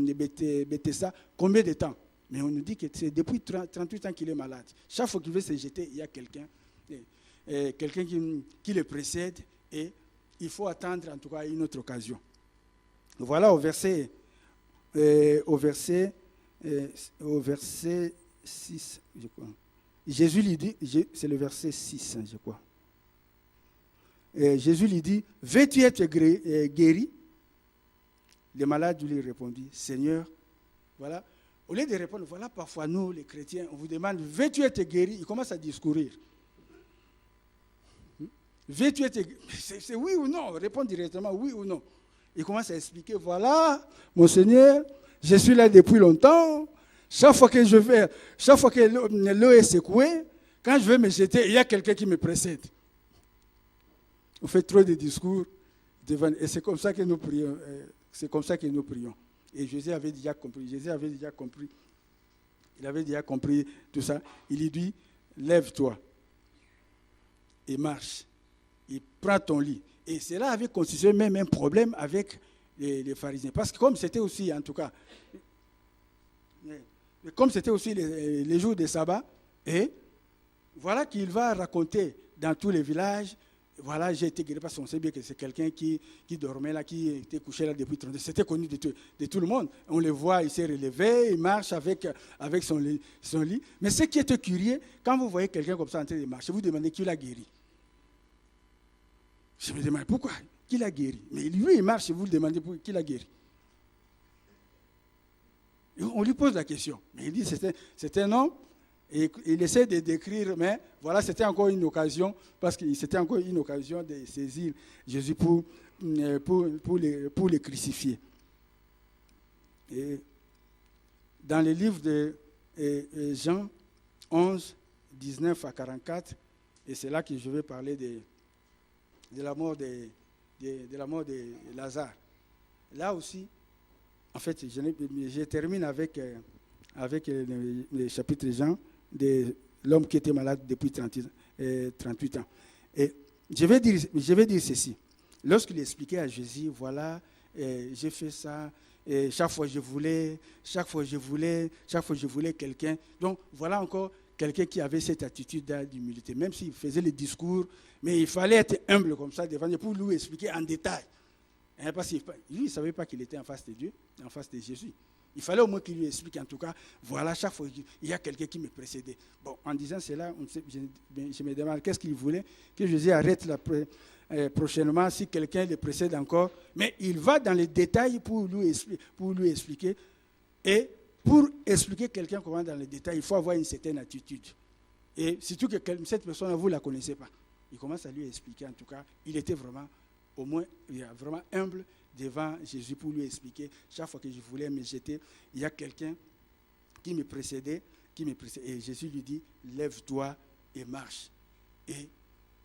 Bethesda, combien de temps? Mais on nous dit que c'est depuis 38 ans qu'il est malade. Chaque fois qu'il veut se jeter, il y a quelqu'un qui le précède et il faut attendre en tout cas une autre occasion. Voilà au verset 6, je crois. Jésus lui dit, c'est le verset 6, je crois. Jésus lui dit, veux-tu être guéri? Le malade lui répondit, Seigneur, voilà. Au lieu de répondre, voilà parfois nous, les chrétiens, on vous demande, veux-tu être guéri? Il commence à discourir. Veux-tu être guéri? C'est oui ou non? Réponds directement, oui ou non. Il commence à expliquer, voilà, mon Seigneur, je suis là depuis longtemps. Chaque fois que l'eau est secouée, quand je vais me jeter, il y a quelqu'un qui me précède. On fait trop de discours devant, et c'est comme ça que nous prions. Et Jésus avait déjà compris. Il avait déjà compris tout ça. Il lui dit, lève-toi et marche. Et prends ton lit. Et cela avait constitué même un problème avec les pharisiens. Parce que comme c'était aussi, en tout cas, comme c'était aussi les jours de sabbat, et voilà qu'il va raconter dans tous les villages, voilà, j'ai été guéri parce qu'on sait bien que c'est quelqu'un qui dormait là, qui était couché là depuis 30 ans. C'était connu de tout le monde. On le voit, il s'est relevé, il marche avec son lit. Mais ce qui est curieux, quand vous voyez quelqu'un comme ça en train de marcher, vous demandez qui l'a guéri. Je me demande pourquoi, qui l'a guéri. Mais lui, il marche et vous le demandez qui l'a guéri. Et on lui pose la question. Mais il dit c'est un homme. Et il essaie de décrire, mais voilà, c'était encore une occasion, parce que c'était encore une occasion de saisir Jésus pour le crucifier. Et dans le livre de Jean 11, 19 à 44, et c'est là que je vais parler de la mort de Lazare. Là aussi, en fait, je termine avec le chapitre de Jean, de l'homme qui était malade depuis 38 ans. Et je vais dire ceci. Lorsqu'il expliquait à Jésus, voilà, j'ai fait ça, et chaque fois je voulais quelqu'un. Donc voilà encore quelqu'un qui avait cette attitude d'humilité. Même s'il faisait le discours, mais il fallait être humble comme ça devant Dieu pour lui expliquer en détail. Parce que lui, il ne savait pas qu'il était en face de Dieu, en face de Jésus. Il fallait au moins qu'il lui explique, en tout cas, voilà, chaque fois, il y a quelqu'un qui me précédait. Bon, en disant cela, je me demande, qu'est-ce qu'il voulait? Que Jésus arrête prochainement si quelqu'un le précède encore. Mais il va dans les détails pour lui expliquer. Et pour expliquer quelqu'un comment dans les détails, il faut avoir une certaine attitude. Et surtout que cette personne, vous ne la connaissez pas. Il commence à lui expliquer, en tout cas, il était vraiment, au moins, il est vraiment humble devant Jésus pour lui expliquer. Chaque fois que je voulais me jeter, il y a quelqu'un qui me précédait, et Jésus lui dit, lève-toi et marche. Et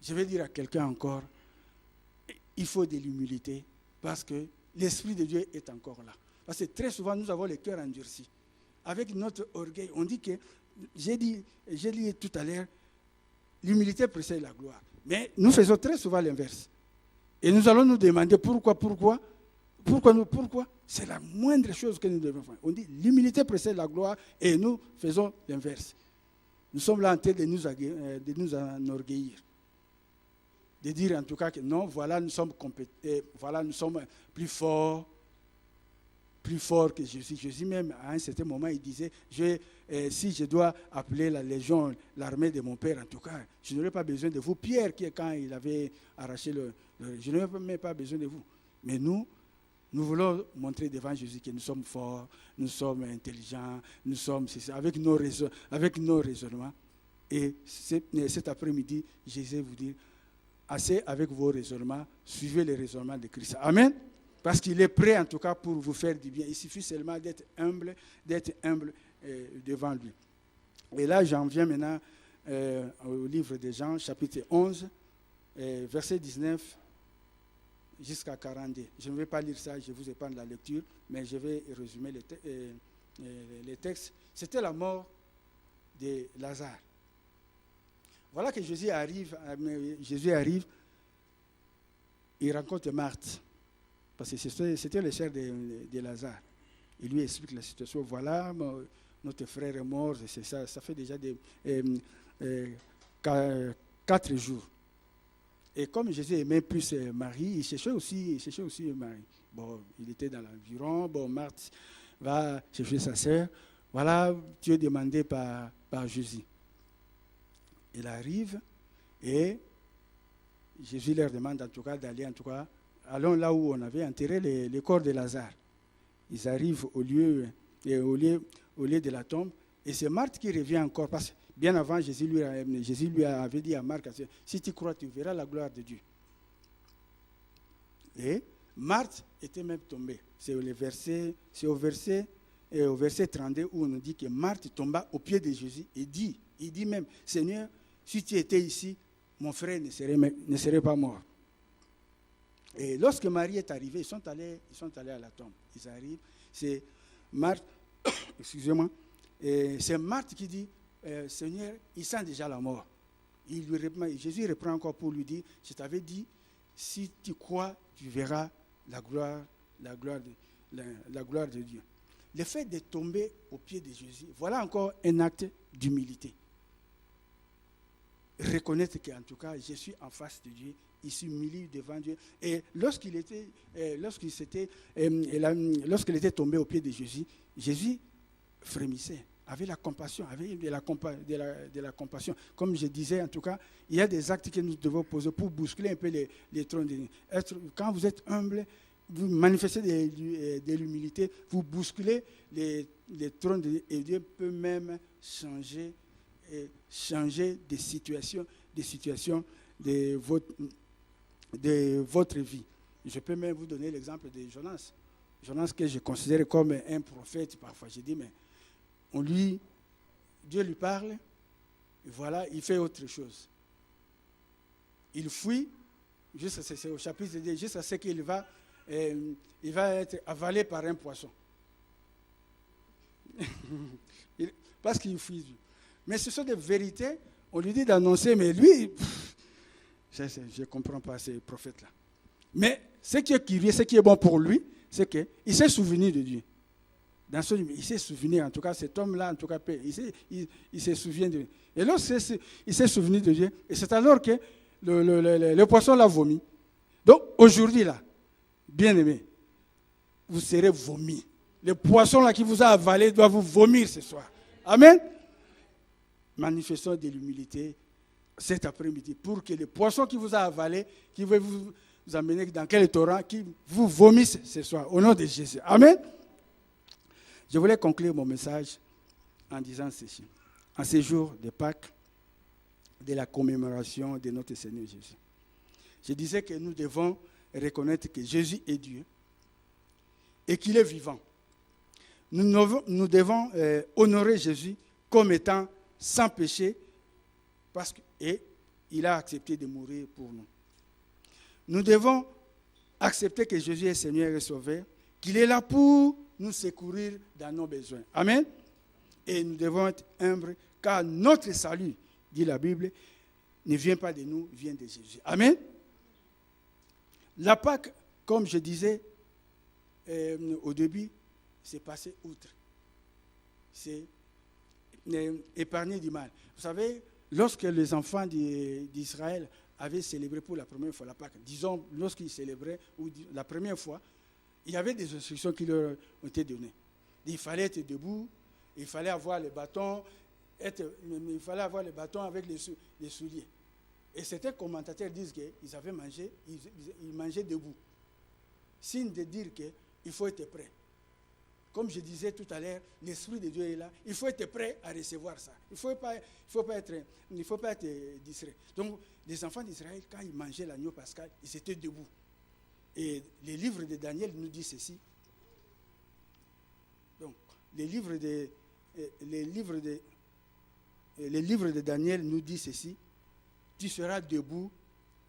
je vais dire à quelqu'un encore, il faut de l'humilité parce que l'Esprit de Dieu est encore là. Parce que très souvent, nous avons le cœur endurci. Avec notre orgueil, on dit que, j'ai dit tout à l'heure, l'humilité précède la gloire. Mais nous faisons très souvent l'inverse. Et nous allons nous demander pourquoi c'est la moindre chose que nous devons faire. On dit l'humilité précède la gloire et nous faisons l'inverse. Nous sommes là en train de nous enorgueillir. De dire en tout cas que non, voilà, nous sommes voilà, nous sommes plus forts que Jésus. Jésus même, à un certain moment, il disait, si je dois appeler la légion, l'armée de mon Père, en tout cas, je n'aurai pas besoin de vous. Pierre, quand il avait arraché je n'aurai même pas besoin de vous. Mais nous voulons montrer devant Jésus que nous sommes forts, nous sommes intelligents, nous sommes avec nos raisonnements. Et cet après-midi, Jésus vous dit, assez avec vos raisonnements, suivez les raisonnements de Christ. Amen. Parce qu'il est prêt en tout cas pour vous faire du bien. Il suffit seulement d'être humble devant lui. Et là, j'en viens maintenant au livre de Jean, chapitre 11, verset 19 jusqu'à 42. Je ne vais pas lire ça, je vous épargne la lecture, mais je vais résumer les textes. C'était la mort de Lazare. Voilà que Jésus arrive, il rencontre Marthe, parce que c'était le cher de Lazare. Il lui explique la situation. Voilà, notre frère est mort, c'est ça fait déjà 4 jours. Et comme Jésus aimait plus Marie, il cherchait aussi Marie. Bon, il était dans l'environ. Bon, Marthe va chercher sa sœur. Voilà, tu es demandé par Jésus. Il arrive et Jésus leur demande en tout cas d'aller, allons là où on avait enterré le corps de Lazare. Ils arrivent au lieu de la tombe et c'est Marthe qui revient encore parce que bien avant, Jésus lui avait dit à Marc, si tu crois, tu verras la gloire de Dieu. Et Marthe était même tombée. C'est au verset 32 où on nous dit que Marthe tomba aux pieds de Jésus et dit même, Seigneur, si tu étais ici, mon frère ne serait pas mort. Et lorsque Marie est arrivée, ils sont allés à la tombe. Ils arrivent, c'est Marthe, excusez-moi, et c'est Marthe qui dit, Seigneur, il sent déjà la mort. Jésus reprend encore pour lui dire, je t'avais dit, si tu crois, tu verras la gloire de Dieu. Le fait de tomber aux pieds de Jésus, voilà encore un acte d'humilité. Reconnaître qu'en tout cas, je suis en face de Dieu, il s'humilie devant Dieu. Et lorsqu'il était tombé aux pieds de Jésus, Jésus frémissait, avait la compassion, avait de la compassion. Comme je disais, en tout cas, il y a des actes que nous devons poser pour bousculer un peu les trônes de Dieu. Quand vous êtes humble, vous manifestez de l'humilité, vous bousculez les trônes de Dieu et Dieu peut même changer des situations de votre vie. Je peux même vous donner l'exemple de Jonas. Jonas que je considère comme un prophète parfois. Je dis, mais Dieu lui parle, et voilà, il fait autre chose. Il fuit, c'est au chapitre 2, juste à ce qu'il va être avalé par un poisson. Parce qu'il fuit Dieu. Mais ce sont des vérités, on lui dit d'annoncer, mais lui, je ne comprends pas ces prophètes-là. Mais ce qui est curieux, ce qui est bon pour lui, c'est qu'il s'est souvenu de Dieu. Il s'est souvenu, en tout cas, cet homme-là, en tout cas, il se souvient de Dieu. Et lorsqu'il s'est souvenu de Dieu, et c'est alors que le poisson l'a vomi. Donc, aujourd'hui, là, bien-aimé, vous serez vomi. Le poisson là qui vous a avalé doit vous vomir ce soir. Amen. Manifestons de l'humilité cet après-midi pour que le poisson qui vous a avalé, qui veut vous amener dans quel torrent, qui vous vomisse ce soir. Au nom de Jésus. Amen. Je voulais conclure mon message en disant ceci. En ce jour de Pâques, de la commémoration de notre Seigneur Jésus, je disais que nous devons reconnaître que Jésus est Dieu et qu'il est vivant. Nous devons honorer Jésus comme étant sans péché et il a accepté de mourir pour nous. Nous devons accepter que Jésus est Seigneur et Sauveur, qu'il est là pour nous secourir dans nos besoins. Amen. Et nous devons être humbles, car notre salut, dit la Bible, ne vient pas de nous, vient de Jésus. Amen. La Pâque, comme je disais au début, c'est passer outre. C'est épargner du mal. Vous savez, lorsque les enfants d'Israël avaient célébré pour la première fois la Pâque, disons, lorsqu'ils célébraient la première fois, il y avait des instructions qui leur ont été données. Il fallait être debout, il fallait avoir le bâton, avec les souliers. Et certains commentateurs disent qu'ils avaient mangé, ils mangeaient debout. Signe de dire qu'il faut être prêt. Comme je disais tout à l'heure, l'Esprit de Dieu est là. Il faut être prêt à recevoir ça. Il ne faut pas être distrait. Donc, les enfants d'Israël, quand ils mangeaient l'agneau pascal, ils étaient debout. Et les livres de Daniel nous disent ceci. Donc, les livres de les livres de Daniel nous disent ceci, tu seras debout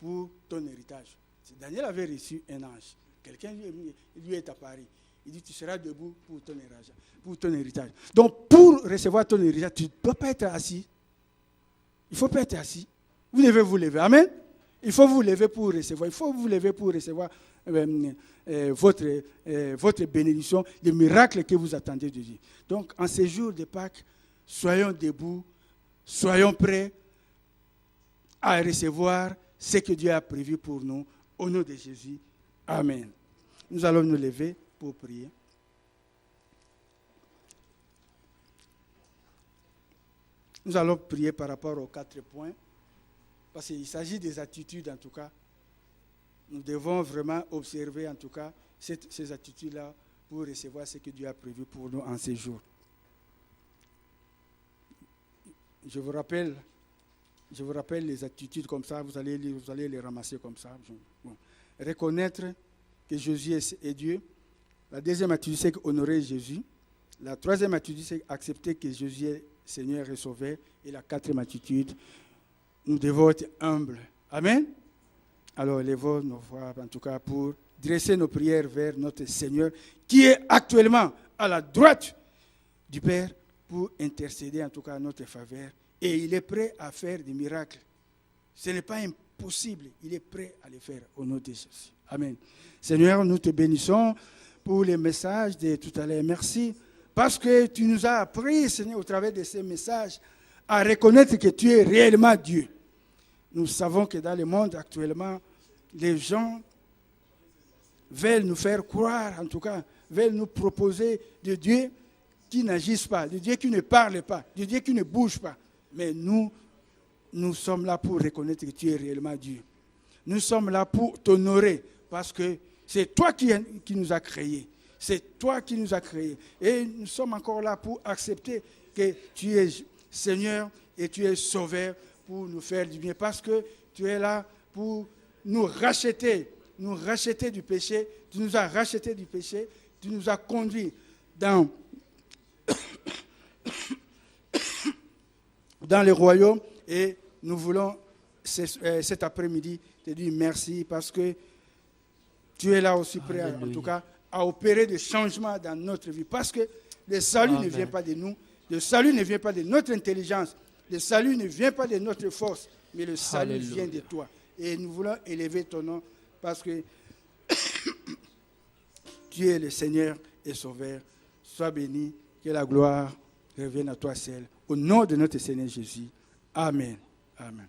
pour ton héritage. Daniel avait reçu un ange. Quelqu'un lui est apparu. Il dit, tu seras debout pour ton héritage. Donc, pour recevoir ton héritage, tu ne dois pas être assis. Il ne faut pas être assis. Vous devez vous lever. Amen. Il faut vous lever pour recevoir. Il faut vous lever pour recevoir votre bénédiction, le miracle que vous attendez de Dieu. Donc, en ces jours de Pâques, soyons debout, soyons prêts à recevoir ce que Dieu a prévu pour nous. Au nom de Jésus. Amen. Nous allons nous lever pour prier. Nous allons prier par rapport aux 4 points. Parce qu'il s'agit des attitudes, en tout cas. Nous devons vraiment observer, en tout cas, ces attitudes-là pour recevoir ce que Dieu a prévu pour nous en ces jours. Je vous rappelle les attitudes comme ça, vous allez les ramasser comme ça. Bon. Reconnaître que Jésus est Dieu. La deuxième attitude, c'est honorer Jésus. La troisième attitude, c'est accepter que Jésus est Seigneur et Sauveur. Et la quatrième attitude, nous devons être humbles. Amen. Alors, élevons nos voix, en tout cas, pour dresser nos prières vers notre Seigneur, qui est actuellement à la droite du Père, pour intercéder, en tout cas, à notre faveur. Et il est prêt à faire des miracles. Ce n'est pas impossible. Il est prêt à les faire au nom de Jésus. Amen. Seigneur, nous te bénissons pour les messages de tout à l'heure. Merci parce que tu nous as appris, Seigneur, au travers de ces messages, à reconnaître que tu es réellement Dieu. Nous savons que dans le monde actuellement, les gens veulent nous faire croire, en tout cas, veulent nous proposer de Dieu qui n'agissent pas, de Dieu qui ne parle pas, de Dieu qui ne bouge pas. Mais nous sommes là pour reconnaître que tu es réellement Dieu. Nous sommes là pour t'honorer parce que c'est toi qui nous as créés. C'est toi qui nous as créés. Et nous sommes encore là pour accepter que tu es Seigneur et tu es Sauveur pour nous faire du bien. Parce que tu es là pour nous racheter du péché. Tu nous as rachetés du péché. Tu nous as conduits dans le royaume. Et nous voulons cet après-midi te dire merci parce que tu es là aussi prêt, en tout cas, à opérer des changements dans notre vie. Parce que le salut ne vient pas de nous, le salut ne vient pas de notre intelligence, le salut ne vient pas de notre force, mais le salut vient de toi. Et nous voulons élever ton nom parce que tu es le Seigneur et Sauveur. Sois béni, que la gloire revienne à toi seul. Au nom de notre Seigneur Jésus. Amen. Amen.